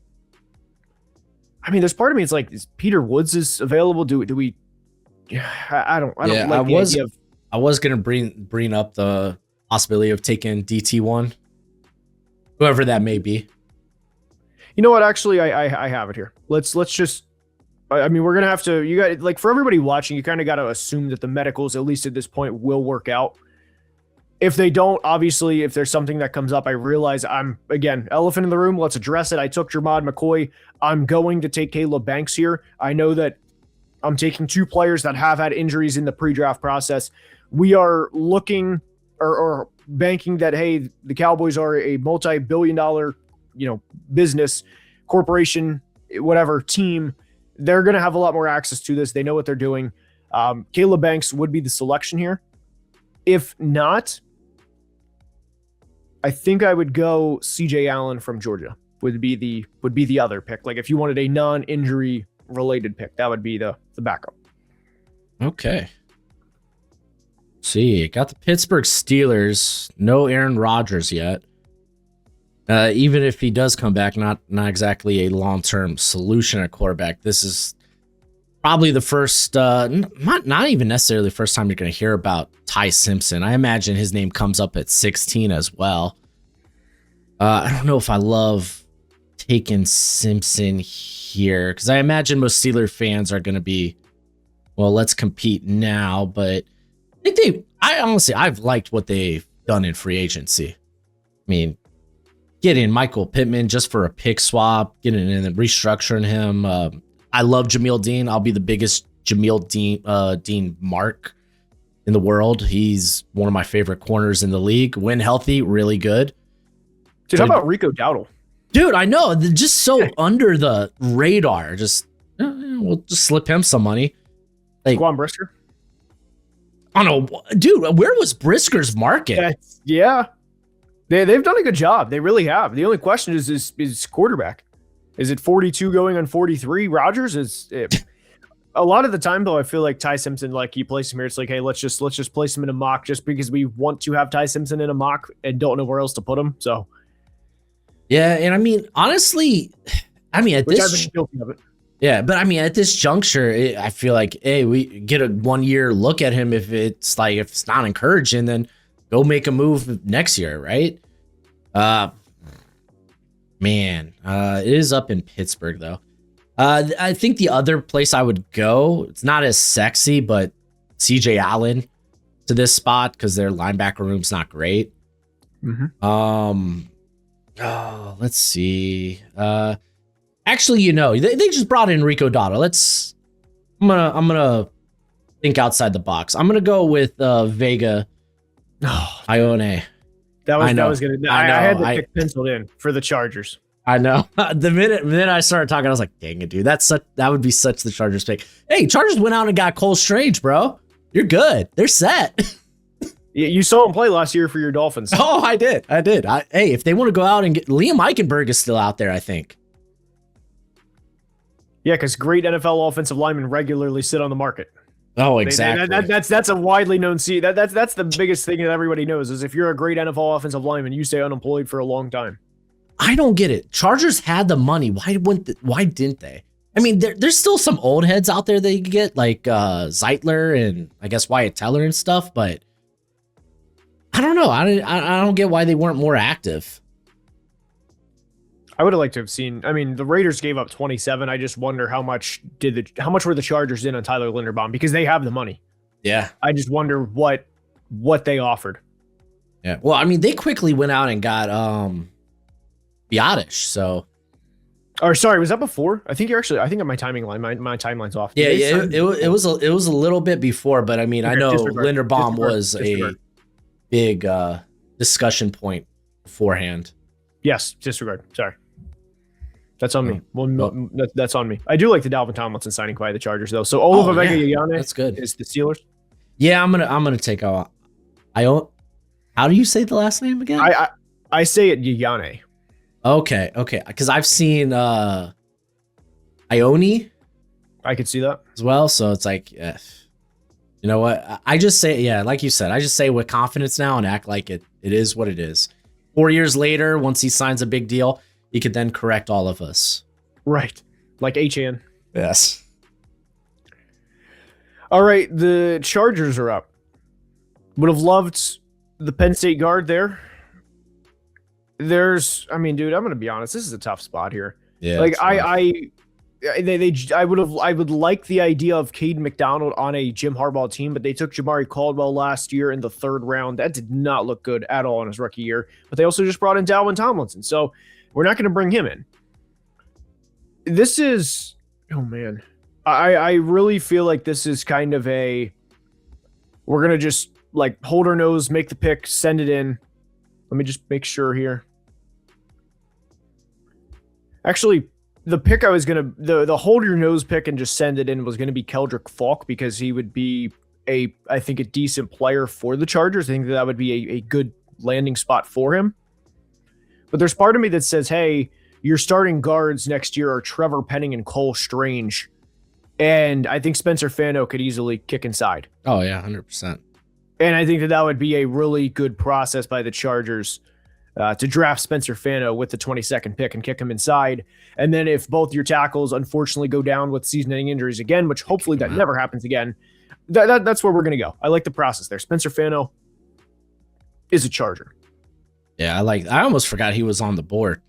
I mean, there's part of me, it's like, is Peter Woods is available? Do we? I don't like the idea of. I was gonna bring up the possibility of taking DT1, whoever that may be. You know what? Actually, I have it here. Let's just. I mean, we're gonna have to. You got like for everybody watching, you kind of got to assume that the medicals, at least at this point, will work out. If they don't, obviously, if there's something that comes up, I realize I'm again elephant in the room. Let's address it. I took Jermod McCoy. I'm going to take Caleb Banks here. I know that I'm taking 2 players that have had injuries in the pre-draft process. We are looking or banking that, hey, the Cowboys are a multi-billion-dollar, business, corporation, whatever team. They're going to have a lot more access to this. They know what they're doing. Caleb Banks would be the selection here. If not, I think I would go CJ Allen from Georgia would be the other pick. Like if you wanted a non-injury related pick, that would be the backup. Okay. See, got the Pittsburgh Steelers. No Aaron Rodgers yet. Even if he does come back, not exactly a long-term solution at quarterback. This is probably the first, not even necessarily the first time you're going to hear about Ty Simpson. I imagine his name comes up at 16 as well. I don't know if I love taking Simpson here because I imagine most Steeler fans are going to be, well, let's compete now, but I've liked what they've done in free agency. I mean, getting Michael Pittman just for a pick swap, getting in and restructuring him. I love Jameel Dean. I'll be the biggest Jameel Dean mark in the world. He's one of my favorite corners in the league. When healthy, really good. Dude, how about Rico Dowdle? Dude, I know. They're just so under the radar. Just we'll just slip him some money. Like Quan Brisker? I don't know. Dude, where was Brisker's market? Yeah. They've done a good job. They really have. The only question is quarterback. Is it 42 going on 43? Rodgers is a lot of the time though. I feel like Ty Simpson, like you place him here, it's like, hey, let's just place him in a mock just because we want to have Ty Simpson in a mock and don't know where else to put him. So yeah, and I mean honestly, at this at this juncture, I feel like, hey, we get a 1 year look at him. If it's not encouraging, then go make a move next year, right? It is up in Pittsburgh though. I think the other place I would go, it's not as sexy, but CJ Allen to this spot because their linebacker room's not great. Mm-hmm. Let's see. Actually, they just brought in Rico Dotto. I'm gonna think outside the box. I'm gonna go with Vega Ione. That was gonna. I had the I pick penciled in for the Chargers. I know. The minute I started talking, I was like, dang it, dude. That would be such the Chargers pick. Hey, Chargers went out and got Cole Strange, bro. You're good. They're set. You saw him play last year for your Dolphins. Oh, I did. Hey, if they want to go out and get Liam Eichenberg is still out there, I think. Yeah, because great NFL offensive linemen regularly sit on the market. Oh, exactly. That's a widely known that's the biggest thing that everybody knows is if you're a great NFL offensive lineman, you stay unemployed for a long time. I don't get it. Chargers had the money. Why didn't they? I mean, there's still some old heads out there that you can get, like Zeitler and I guess Wyatt Teller and stuff, but I don't know. I don't get why they weren't more active. I would have liked to have seen. I mean, the Raiders gave up 27. I just wonder how much were the Chargers in on Tyler Linderbaum because they have the money. Yeah. I just wonder what they offered. Yeah. Well, I mean, they quickly went out and got Biotish. So. Or sorry, was that before? I think my timeline's off. Yeah, it was a little bit before, but I mean, I know Linderbaum was a big discussion point beforehand. Yes, disregard. Sorry. That's on me. Well, that's on me. I do like the Dalvin Tomlinson signing by the Chargers though. So Olavavega Yane that's good. Is the Steelers. Yeah, I'm gonna take a. How do you say the last name again? I say it Yane. Okay, because I've seen Ione. I could see that as well. So it's like, you know what? I just say, like you said, I just say with confidence now and act like it is what it is. 4 years later, once he signs a big deal, he could then correct all of us. Right. Like HN. Yes. All right. The Chargers are up. Would have loved the Penn State guard there. I mean, dude, I'm going to be honest. This is a tough spot here. Yeah. Like I would like the idea of Caden McDonald on a Jim Harbaugh team, but they took Jamari Caldwell last year in the 3rd round. That did not look good at all in his rookie year. But they also just brought in Dalvin Tomlinson, so we're not going to bring him in. This is, oh man, I really feel like this is kind of we're going to just like hold our nose, make the pick, send it in. Let me just make sure here. Actually, the pick I was going to, the hold your nose pick and just send it in was going to be Keldrick Falk because he would be I think a decent player for the Chargers. I think that would be a good landing spot for him. But there's part of me that says, hey, your starting guards next year are Trevor Penning and Cole Strange. And I think Spencer Fano could easily kick inside. Oh, yeah, 100%. And I think that would be a really good process by the Chargers to draft Spencer Fano with the 22nd pick and kick him inside. And then if both your tackles unfortunately go down with season-ending injuries again, which hopefully that never happens again, that's where we're going to go. I like the process there. Spencer Fano is a Charger. Yeah, I almost forgot he was on the board.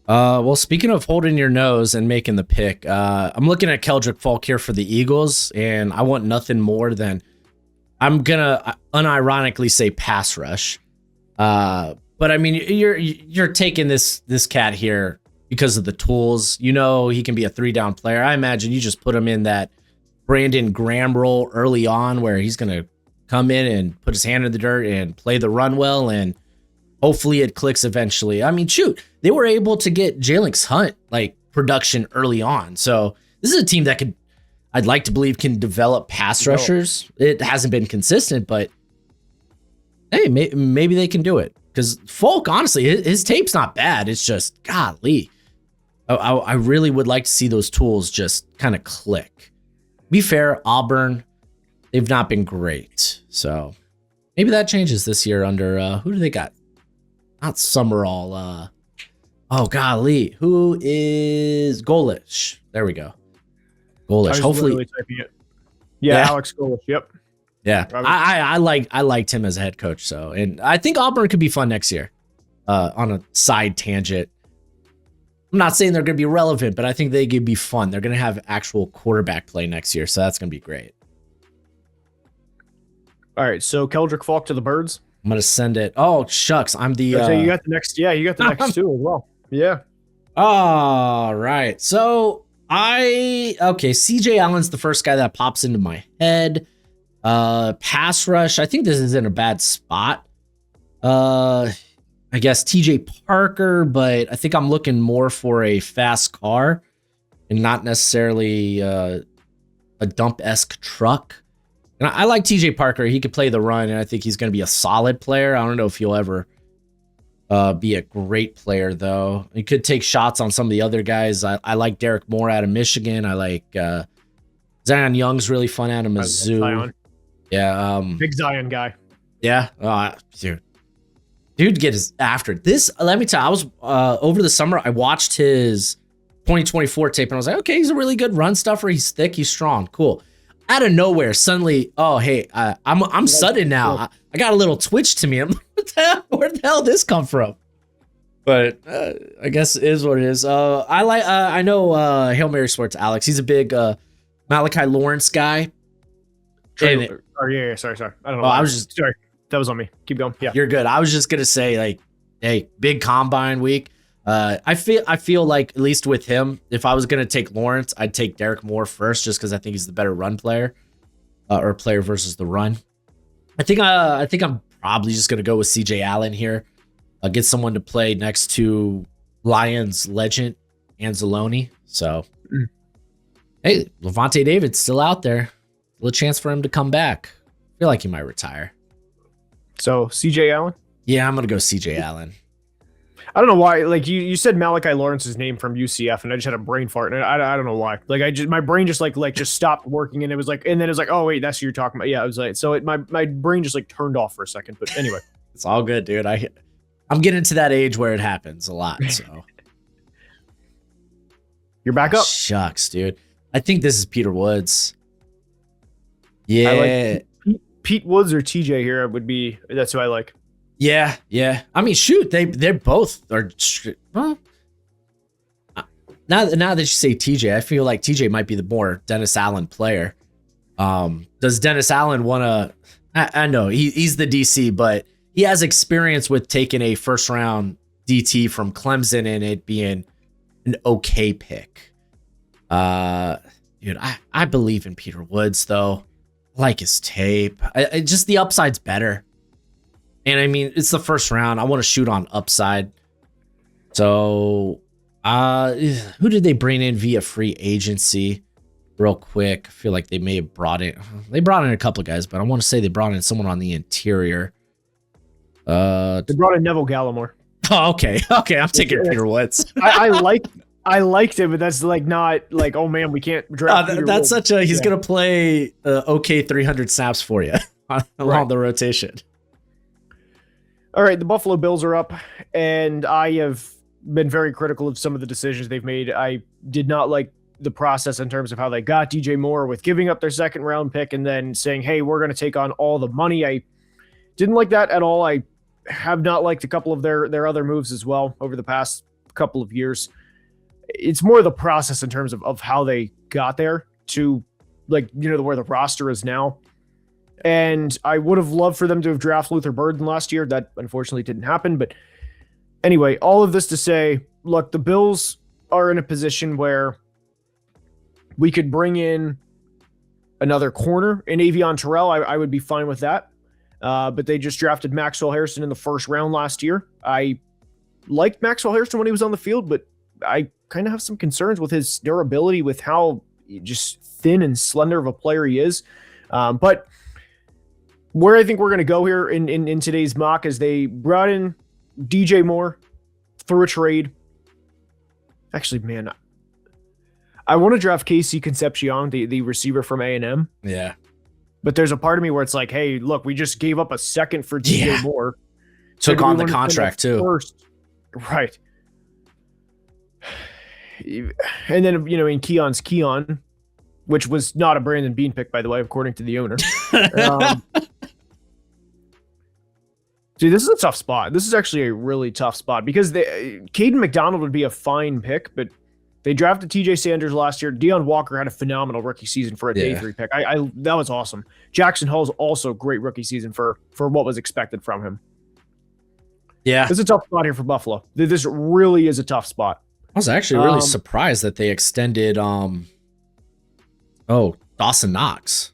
Well, speaking of holding your nose and making the pick, I'm looking at Keldrick Falk here for the Eagles, and I want nothing more than I'm gonna unironically say pass rush. But I mean, you're taking this cat here because of the tools. You know, he can be a 3-down player. I imagine you just put him in that Brandon Graham role early on, where he's gonna come in and put his hand in the dirt and play the run well, and hopefully it clicks eventually. I mean, shoot, they were able to get Jalenx Hunt like production early on. So this is a team that I'd like to believe can develop pass rushers. It hasn't been consistent, but hey, maybe they can do it. Because Falk, honestly, his tape's not bad. It's just, golly. I really would like to see those tools just kind of click. Be fair, Auburn, they've not been great. So maybe that changes this year under, who do they got? Not Summerall. Oh, golly. Who is Golish? There we go. Golish. Hopefully. Yeah, Alex Golish. Yep. Yeah. I liked him as a head coach. So, and I think Auburn could be fun next year. On a side tangent. I'm not saying they're going to be relevant, but I think they could be fun. They're going to have actual quarterback play next year. So that's going to be great. All right. So Keldrick Falk to the Birds. I'm going to send it. Oh, shucks. I'm the. So you got the next. Yeah, you got the next two as well. Yeah. All right. So CJ Allen's the first guy that pops into my head. Pass rush. I think this is in a bad spot. I guess TJ Parker, but I think I'm looking more for a fast car and not necessarily a dump-esque truck. And I like TJ Parker. He could play the run, and I think he's going to be a solid player. I don't know if he'll ever be a great player, though. He could take shots on some of the other guys. I like Derek Moore out of Michigan. I like Zion Young's really fun out of Mizzou. Yeah. Big Zion guy. Yeah. Dude gets after this. Let me tell you, I was over the summer, I watched his 2024 tape and I was like, okay, he's a really good run stuffer. He's thick. He's strong. Cool. Out of nowhere, suddenly, oh, hey, I'm sudden now. I got a little twitch to me. I'm like, where the hell did this come from? But I guess it is what it is. I know Hail Mary Sports Alex. He's a big Malachi Lawrence guy. Sorry. I don't know. I was just sorry. That was on me. Keep going. Yeah, you're good. I was just gonna say, like, hey, big combine week. I feel like, at least with him, if I was gonna take Lawrence, I'd take Derek Moore first, just because I think he's the better run player, or player versus the run. I think I'm probably just gonna go with CJ Allen here. Get someone to play next to Lions legend Anzalone. So, hey, Levante David's still out there. A chance for him to come back. I feel like he might retire. So CJ Allen? Yeah, I'm gonna go CJ Allen. I don't know why. Like you said Malachi Lawrence's name from UCF, and I just had a brain fart, and I don't know why. Like my brain just just stopped working, and it was like, and then it was like, oh wait, that's who you're talking about. Yeah, I was like, so my brain just like turned off for a second. But anyway, it's all good, dude. I'm getting to that age where it happens a lot. So you're back up. Shucks, dude. I think this is Peter Woods. Yeah, I like Pete Woods or TJ here would be. That's who I like. Yeah. I mean, shoot, they're both are. Well, now that you say TJ, I feel like TJ might be the more Dennis Allen player. Does Dennis Allen want to? I know he's the DC, but he has experience with taking a first round DT from Clemson and it being an okay pick. Dude, I believe in Peter Woods though. I like his tape. Just the upside's better. And I mean, it's the first round. I want to shoot on upside. So, who did they bring in via free agency? Real quick, I feel like they may have brought in. They brought in a couple of guys, but I want to say they brought in someone on the interior. They brought in Neville Gallimore. Oh, okay. I'm taking Peter Woods. I liked it, but that's like not like, oh man, we can't draft. That's such a he's gonna play okay 300 snaps for you along the rotation. All right, the Buffalo Bills are up, and I have been very critical of some of the decisions they've made. I did not like the process in terms of how they got DJ Moore with giving up their second round pick and then saying, hey, we're going to take on all the money. I didn't like that at all. I have not liked a couple of their other moves as well over the past couple of years. It's more the process in terms of how they got there to, like, where the roster is now. And I would have loved for them to have drafted Luther Burden last year. That unfortunately didn't happen. But anyway, all of this to say, look, the Bills are in a position where we could bring in another corner in Avion Terrell. I would be fine with that. But they just drafted Maxwell Harrison in the first round last year. I liked Maxwell Harrison when he was on the field, but I kind of have some concerns with his durability, with how just thin and slender of a player he is. But where I think we're going to go here in today's mock is they brought in DJ Moore through a trade. Actually, man, I want to draft KC Concepcion, the receiver from A&M. Yeah. But there's a part of me where it's like, hey, look, we just gave up a second for DJ Moore. Took on the contract too. First. Right. And then, in Keon's Keon, which was not a Brandon Bean pick, by the way, according to the owner. Dude, this is a tough spot. This is actually a really tough spot because Caden McDonald would be a fine pick, but they drafted TJ Sanders last year. Deion Walker had a phenomenal rookie season for a day 3 pick. That was awesome. Jackson Hall's also a great rookie season for what was expected from him. Yeah. This is a tough spot here for Buffalo. This really is a tough spot. I was actually really Um, surprised that they extended Dawson Knox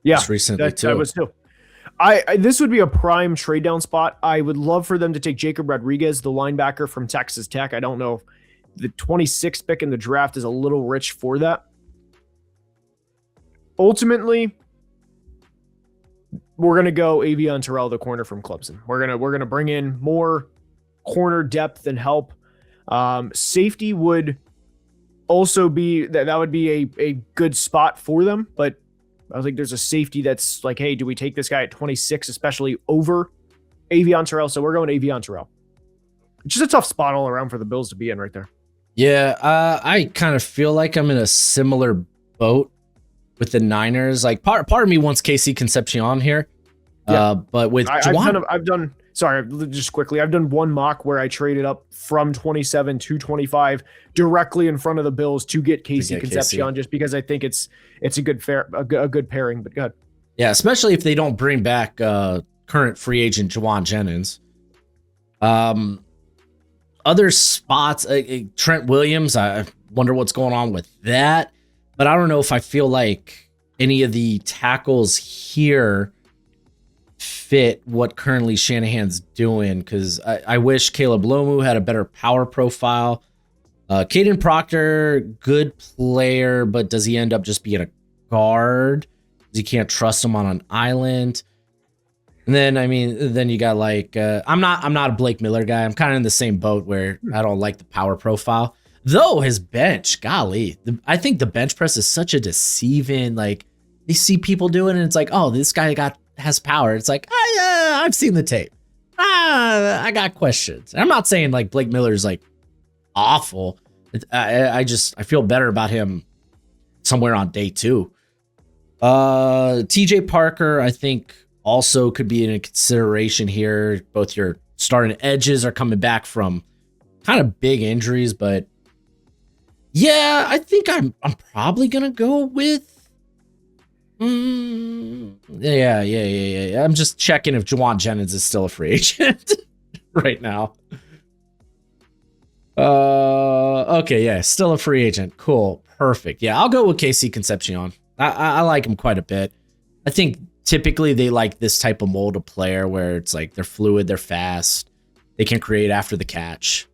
yeah, just recently that too. was too. I this would be a prime trade down spot. I would love for them to take Jacob Rodriguez, the linebacker from Texas Tech. I don't know if the 26th pick in the draft is a little rich for that. Ultimately, we're gonna go Avion Terrell, the corner from Clemson. We're gonna bring in more corner depth and help. Safety would also be that would be a good spot for them, but I was like, there's a safety that's like, hey, do we take this guy at 26, especially over Avion Terrell? So we're going Avion Terrell. It's just a tough spot all around for the Bills to be in right there. Yeah, I kind of feel like I'm in a similar boat with the Niners. Like part of me wants KC Concepcion here. Yeah. But with I've done sorry, just quickly, I've done one mock where I traded up from 27 to 25 directly in front of the Bills to get KC Concepcion, just because I think it's a good pairing. But good. Yeah, especially if they don't bring back current free agent Juwan Jennings. Other spots, Trent Williams, I wonder what's going on with that. But I don't know if I feel like any of the tackles here fit what currently Shanahan's doing, because I wish Caleb Lomu had a better power profile. Caden Proctor, good player, but does he end up just being a guard? You can't trust him on an island. And then, I mean, then you got like, I'm not a Blake Miller guy. I'm kind of in the same boat where I don't like the power profile. Though his bench, golly, I think the bench press is such a deceiving, like, you see people doing it and it's like, oh, this guy has power. It's like, I've seen the tape. I got questions. And I'm not saying like Blake Miller's like awful. I feel better about him somewhere on day 2. TJ Parker, I think, also could be in a consideration here. Both your starting edges are coming back from kind of big injuries, but yeah, I think I'm probably gonna go with yeah. I'm just checking if Juwan Jennings is still a free agent right now. Okay, yeah, still a free agent. Cool, perfect. Yeah, I'll go with KC Concepcion. I like him quite a bit. I think typically they like this type of mold of player where it's like they're fluid, they're fast, they can create after the catch.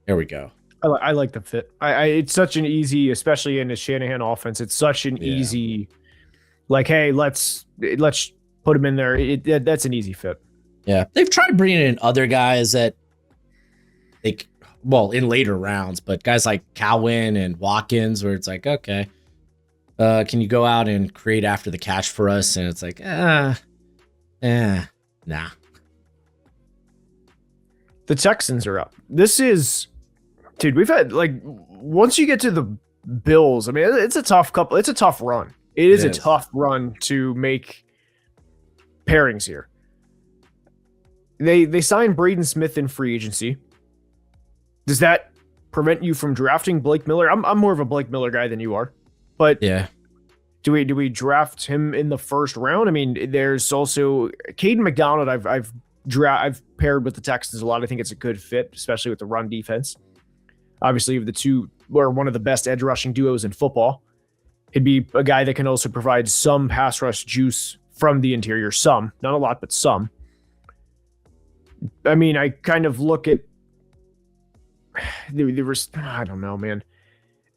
There we go. I like the fit. It's such an easy, especially in the Shanahan offense. It's such an easy, like, hey, let's put him in there. That's an easy fit. Yeah, they've tried bringing in other guys that in later rounds, but guys like Cowan and Watkins, where it's like, okay, can you go out and create after the catch for us? And it's like, nah. The Texans are up. This is, dude, we've had, like, once you get to the Bills, I mean, it's a tough couple. It's a tough run. It is a tough run to make pairings here. They signed Braden Smith in free agency. Does that prevent you from drafting Blake Miller? I'm more of a Blake Miller guy than you are, but yeah. Do we draft him in the first round? I mean, there's also Caden McDonald. I've paired with the Texans a lot. I think it's a good fit, especially with the run defense. Obviously, the two are one of the best edge rushing duos in football. He'd be a guy that can also provide some pass rush juice from the interior. Some, not a lot, but some. I mean, I kind of look at there was, I don't know, man.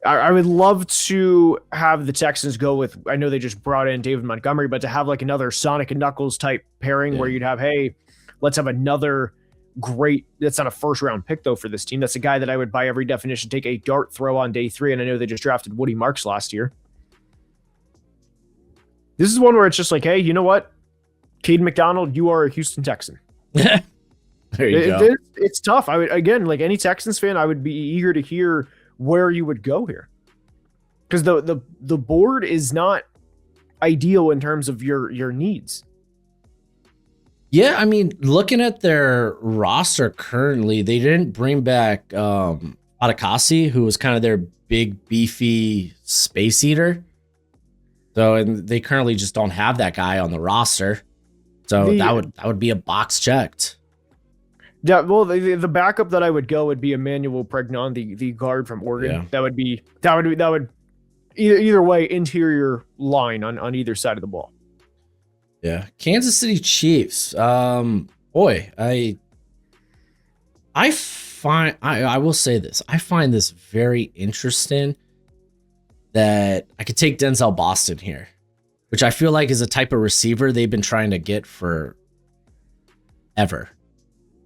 I would love to have the Texans go with, I know they just brought in David Montgomery, but to have like another Sonic and Knuckles type pairing where you'd have, hey, let's have another great, that's not a first round pick though for this team. That's a guy that I would by every definition take a dart throw on day 3. And I know they just drafted Woody Marks last year. This is one where it's just like, hey, you know what? Caden McDonald, you are a Houston Texan. There you go. It's tough. I would, again, like any Texans fan, I would be eager to hear where you would go here, because the board is not ideal in terms of your needs. Yeah, I mean, looking at their roster currently, they didn't bring back Adekasi, who was kind of their big beefy space eater. So, and they currently just don't have that guy on the roster. So that would be a box checked. Yeah, well, the backup that I would go would be Emmanuel Pregnon, the guard from Oregon. Yeah. That would either way interior line on either side of the ball. Yeah. Kansas City Chiefs. Boy, I will say this. I find this very interesting that I could take Denzel Boston here, which I feel like is a type of receiver they've been trying to get for ever.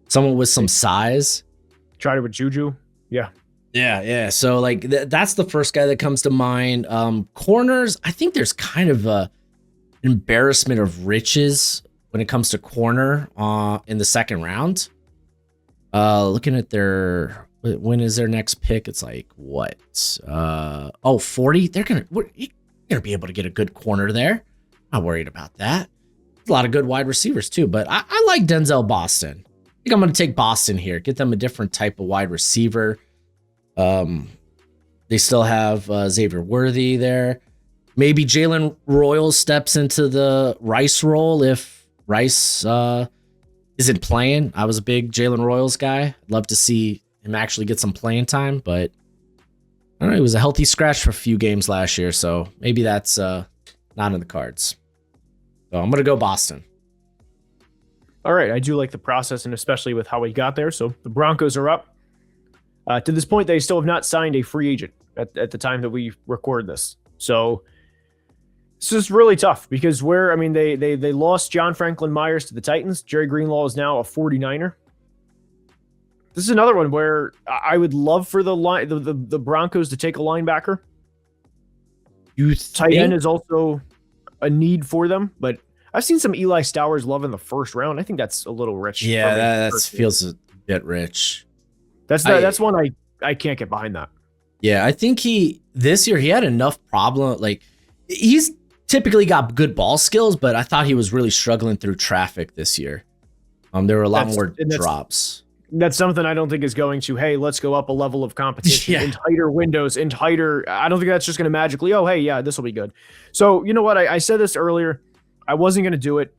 Someone with some size. Tried it with Juju. Yeah. Yeah. So like that's the first guy that comes to mind. Corners, I think there's kind of a embarrassment of riches when it comes to corner in the second round. Looking at when is their next pick? It's like what? 40. You're gonna be able to get a good corner there. Not worried about that. A lot of good wide receivers too, but I like Denzel Boston. I think I'm gonna take Boston here. Get them a different type of wide receiver. They still have Xavier Worthy there. Maybe Jalen Royal steps into the Rice role if Rice isn't playing. I was a big Jalen Royals guy. I'd love to see him actually get some playing time, but I don't know. He was a healthy scratch for a few games last year, so maybe that's not in the cards. So I'm going to go Boston. All right. I do like the process, and especially with how we got there. So the Broncos are up. To this point, they still have not signed a free agent at the time that we record this. So it's just really tough because they lost John Franklin Myers to the Titans. Jerry Greenlaw is now a 49er. This is another one where I would love for the Broncos to take a linebacker. Tight end is also a need for them, but I've seen some Eli Stowers love in the first round. I think that's a little rich. Yeah, that feels a bit rich. That's one I can't get behind that. Yeah, I think this year he had enough problem. Like he's typically got good ball skills, but I thought he was really struggling through traffic this year. There were a lot more drops. That's something I don't think is going to, hey, let's go up a level of competition in tighter windows, in tighter. I don't think that's just going to magically, oh, hey, yeah, this will be good. So, you know what? I said this earlier. I wasn't going to do it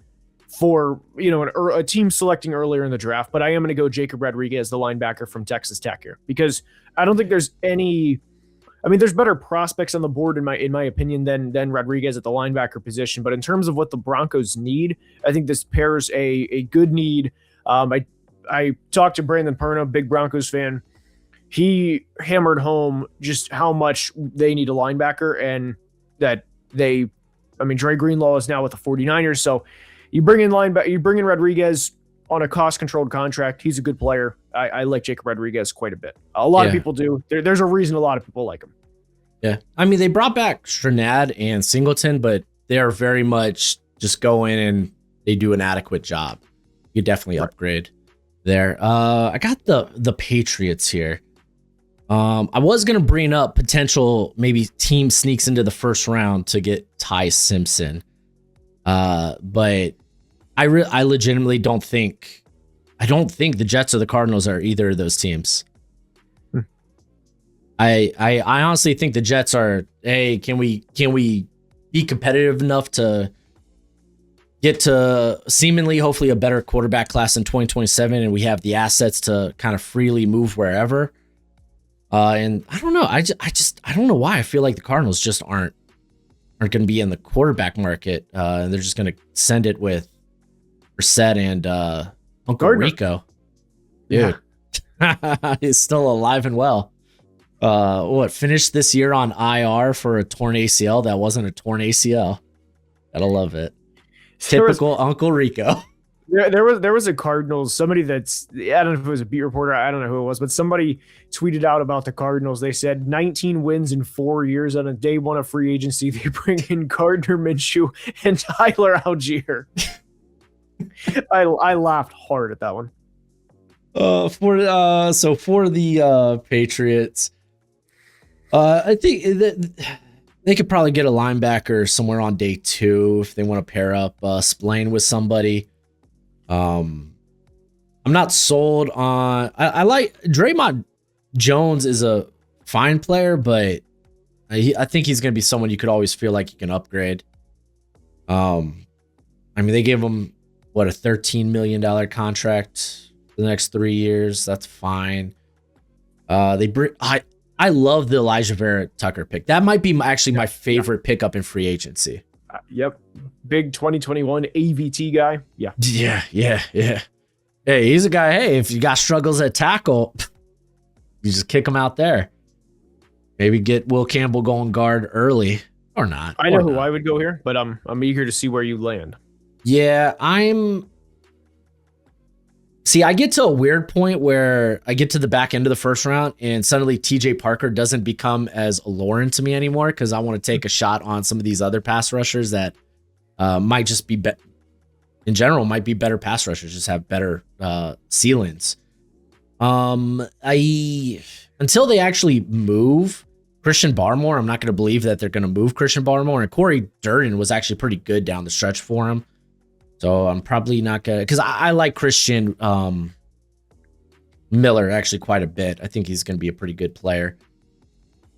for, a team selecting earlier in the draft, but I am going to go Jacob Rodriguez, the linebacker from Texas Tech here, because I don't think there's there's better prospects on the board in my opinion than Rodriguez at the linebacker position. But in terms of what the Broncos need, I think this pairs a good need. I talked to Brandon Perna, big Broncos fan. He hammered home just how much they need a linebacker and that Dre Greenlaw is now with the 49ers. So you bring in Rodriguez on a cost-controlled contract. He's a good player. I like Jacob Rodriguez quite a bit. A lot of people do. There's a reason a lot of people like him. Yeah. They brought back Stranad and Singleton, but they're very much just go in and they do an adequate job. You definitely upgrade there. I got the Patriots here. I was going to bring up potential maybe team sneaks into the first round to get Ty Simpson. But I legitimately don't think the Jets or the Cardinals are either of those teams. I honestly think the Jets are, hey, can we be competitive enough to get to seemingly hopefully a better quarterback class in 2027 and we have the assets to kind of freely move wherever. And I don't know. I don't know why I feel like the Cardinals just aren't going to be in the quarterback market. They're just going to send it with Brissett and Uncle Gardner. Rico. Dude, he's still alive and well. Finished this year on IR for a torn ACL that wasn't a torn ACL. Gotta love it. Typical Uncle Rico. There was a Cardinals, somebody I don't know if it was a beat reporter, I don't know who it was, but somebody tweeted out about the Cardinals. They said 19 wins in 4 years on a day one of free agency. They bring in Gardner Minshew and Tyler Algier. I laughed hard at that one. For the Patriots, I think that they could probably get a linebacker somewhere on day 2 if they want to pair up Splain with somebody. I'm not sold on. I like Draymond Jones is a fine player, but I think he's going to be someone you could always feel like you can upgrade. They gave him a $13 million contract for the next 3 years. That's fine. I love the Elijah Vera Tucker pick. That might be actually my favorite pickup in free agency. Yep. Big 2021 AVT guy. Yeah. Yeah. Hey, he's a guy. Hey, if you got struggles at tackle, you just kick him out there. Maybe get Will Campbell going guard early or not. I know who I would go here, but I'm eager to see where you land. Yeah, See, I get to a weird point where I get to the back end of the first round and suddenly TJ Parker doesn't become as alluring to me anymore because I want to take a shot on some of these other pass rushers that might just be, in general, might be better pass rushers, just have better ceilings. Until they actually move Christian Barmore, I'm not going to believe that they're going to move Christian Barmore. And Corey Durden was actually pretty good down the stretch for him. So I'm probably not going to, because I like Christian Miller actually quite a bit. I think he's going to be a pretty good player.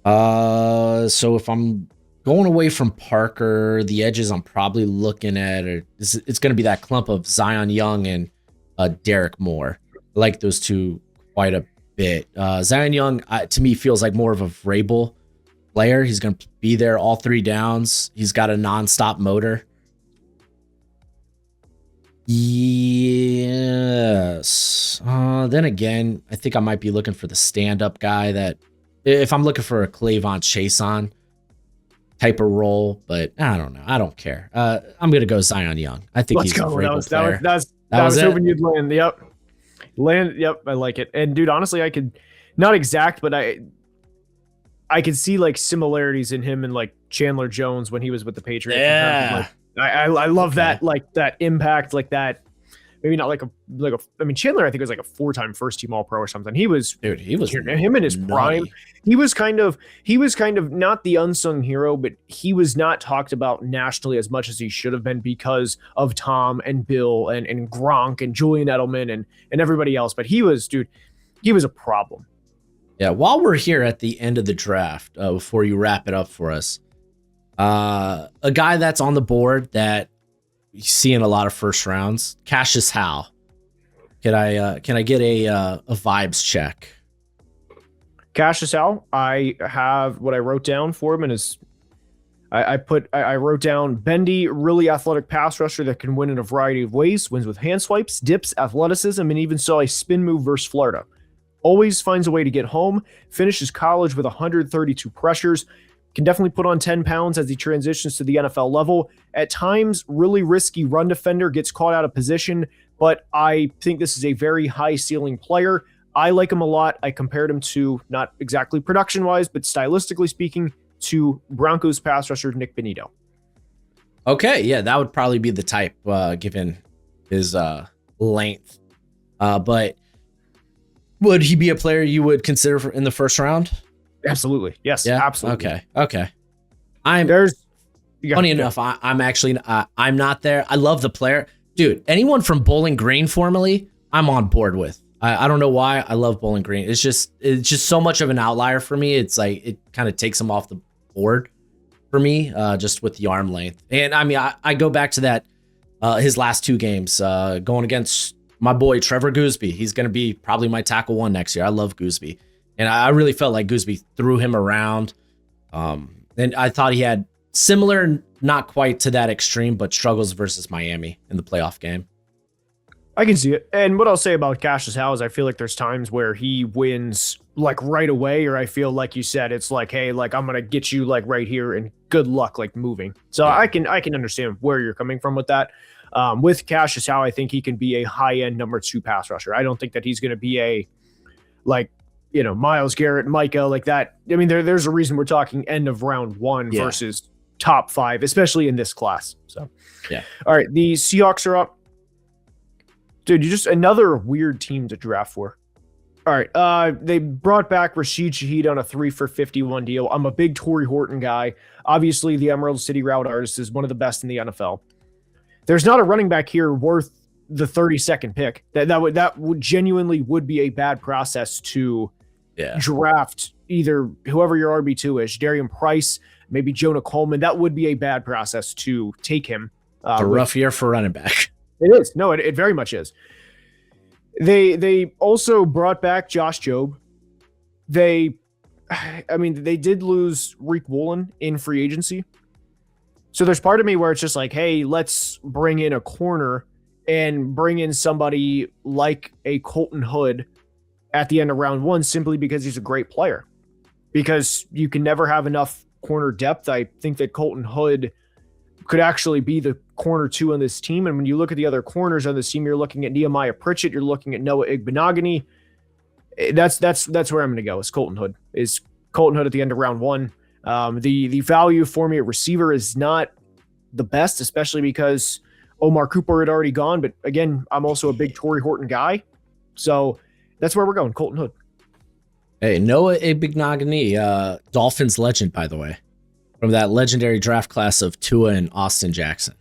So if I'm going away from Parker, the edges I'm probably looking at, it's going to be that clump of Zion Young and Derek Moore. I like those two quite a bit. Zion Young, to me, feels like more of a Vrabel player. He's going to be there all 3 downs. He's got a nonstop motor. Yes. Then again, I think I might be looking for the stand-up guy that, if I'm looking for a Clavon Chason type of role, but I don't know. I don't care. I'm going to go Zion Young. I think he's a Vrabel player. That was hoping you'd land. Yep. Yep. I like it. And dude, honestly, I could, not exact, but I could see like similarities in him and like Chandler Jones when he was with the Patriots. Yeah. I love that, like that impact, like that. Maybe not like a. I mean, Chandler, I think was like a 4-time first team All Pro or something. He was him in his prime. He was kind of not the unsung hero, but he was not talked about nationally as much as he should have been because of Tom and Bill and Gronk and Julian Edelman and everybody else. But he was a problem. Yeah. While we're here at the end of the draft, before you wrap it up for us, a guy that's on the board that you see in a lot of first rounds, Cassius Howell. Can I get a vibes check? Cassius Howell, I have what I wrote down for him, and is I wrote down bendy, really athletic pass rusher that can win in a variety of ways, wins with hand swipes, dips, athleticism, and even saw a spin move versus Florida. Always finds a way to get home, finishes college with 132 pressures, can definitely put on 10 pounds as he transitions to the NFL level. At times, really risky run defender, gets caught out of position, but I think this is a very high ceiling player. I like him a lot. I compared him to, not exactly production-wise, but stylistically speaking, to Broncos pass rusher Nick Benito. Okay, yeah, that would probably be the type, given his length. But would he be a player you would consider in the first round? Absolutely. Yes. Yeah. Absolutely. Okay. Funny enough, I'm actually I'm not there. I love the player, dude. Anyone from Bowling Green formerly, I'm on board with. I don't know why. I love Bowling Green. It's just so much of an outlier for me. It's like it kind of takes him off the board for me, just with the arm length. And I mean, I go back to that his last 2 games going against my boy Trevor Gooseby. He's going to be probably my tackle 1 next year. I love Gooseby. And I really felt like Gooseby threw him around. And I thought he had similar, not quite to that extreme, but struggles versus Miami in the playoff game. I can see it. And what I'll say about Cassius Howell is I feel like there's times where he wins like right away, or I feel like you said, it's like, hey, like I'm going to get you like right here and good luck like moving. So yeah. I can understand where you're coming from with that. With Cassius Howell, I think he can be a high-end number 2 pass rusher. I don't think that he's going to be a like, you know, Myles Garrett, Micah, like that. I mean, there's a reason we're talking end of round 1 versus top 5, especially in this class. So, yeah. All right, the Seahawks are up. Dude, you're just another weird team to draft for. All right, they brought back Rashid Shaheed on a 3-for-51 deal. I'm a big Torrey Horton guy. Obviously, the Emerald City route artist is one of the best in the NFL. There's not a running back here worth the 32nd pick. That would genuinely would be a bad process to draft either whoever your RB2 is, Darian Price, maybe Jonah Coleman. That would be a bad process to take him. A rough year for running back. It is. No, it very much is. They also brought back Josh Jobe. They, I mean, they did lose Reek Woolen in free agency. So there's part of me where it's just like, hey, let's bring in a corner and bring in somebody like a Colton Hood at the end of round one simply because he's a great player. Because you can never have enough corner depth. I think that Colton Hood could actually be the corner two on this team. And when you look at the other corners on this team, you're looking at Nehemiah Pritchett, you're looking at Noah Igbenogany. That's where I'm going to go. Is Colton Hood. Is Colton Hood at the end of round one. The value for me at receiver is not the best, especially because Omar Cooper had already gone. But again, I'm also a big Torrey Horton guy. So that's where we're going, Colton Hood. Hey, Noah Igbenogany, Dolphins legend, by the way, from that legendary draft class of Tua and Austin Jackson.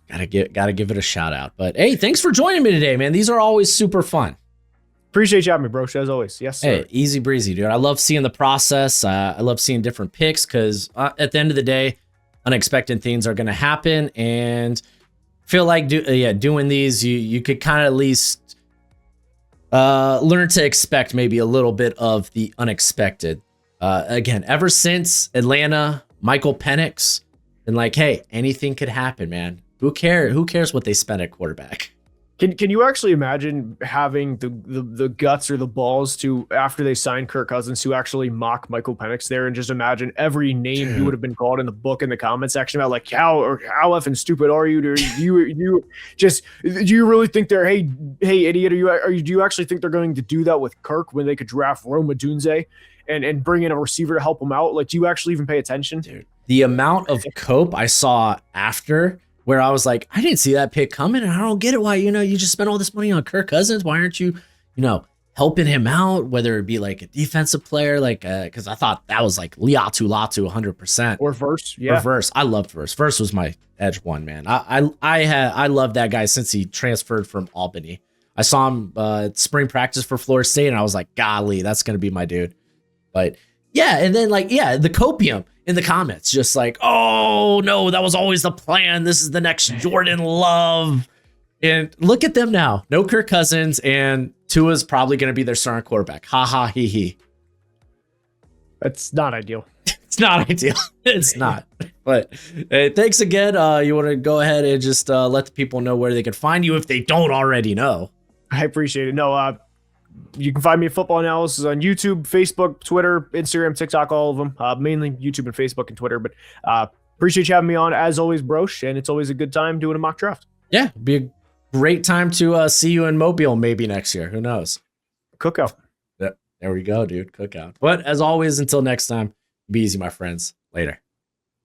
Gotta give it a shout out. But hey, thanks for joining me today, man. These are always super fun. Appreciate you having me, bro. As always. Yes, sir. Hey, easy breezy, dude. I love seeing the process. I love seeing different picks because at the end of the day, unexpected things are going to happen. And feel like doing these, you could kind of at least learn to expect maybe a little bit of the unexpected. Again, ever since Atlanta, Michael Penix, and like, hey, anything could happen, man. Who cares what they spend at quarterback? Can you actually imagine having the guts or the balls to, after they signed Kirk Cousins, to actually mock Michael Penix there, and just imagine every name he would have been called in the book in the comment section about, like, how effing stupid are you? Do you really think they're, hey idiot, do you actually think they're going to do that with Kirk when they could draft Rome Odunze and bring in a receiver to help him out? Like, do you actually even pay attention? Dude, the amount of cope I saw after, where I was like, I didn't see that pick coming, and I don't get it. Why, you just spent all this money on Kirk Cousins. Why aren't you, helping him out, whether it be like a defensive player, like, because I thought that was like Latu 100%. Or Verse, yeah. Or Verse. I loved Verse. Verse was my edge one, man. I loved that guy since he transferred from Albany. I saw him spring practice for Florida State, and I was like, golly, that's going to be my dude. But yeah, and then the copium in the comments, just like, oh no, that was always the plan. This is the next Jordan Love. And look at them now. No Kirk Cousins, and Tua's probably going to be their starting quarterback. Ha ha he he. That's not ideal. It's not ideal. It's not. But hey, thanks again. You want to go ahead and just let the people know where they can find you if they don't already know. I appreciate it. No, you can find me at Football Analysis on YouTube, Facebook, Twitter, Instagram, TikTok, all of them. Mainly YouTube and Facebook and Twitter. But appreciate you having me on, as always, Brosh. And it's always a good time doing a mock draft. Yeah, it'd be a great time to see you in Mobile maybe next year. Who knows? Cookout. Yep. There we go, dude. Cookout. But as always, until next time, be easy, my friends. Later.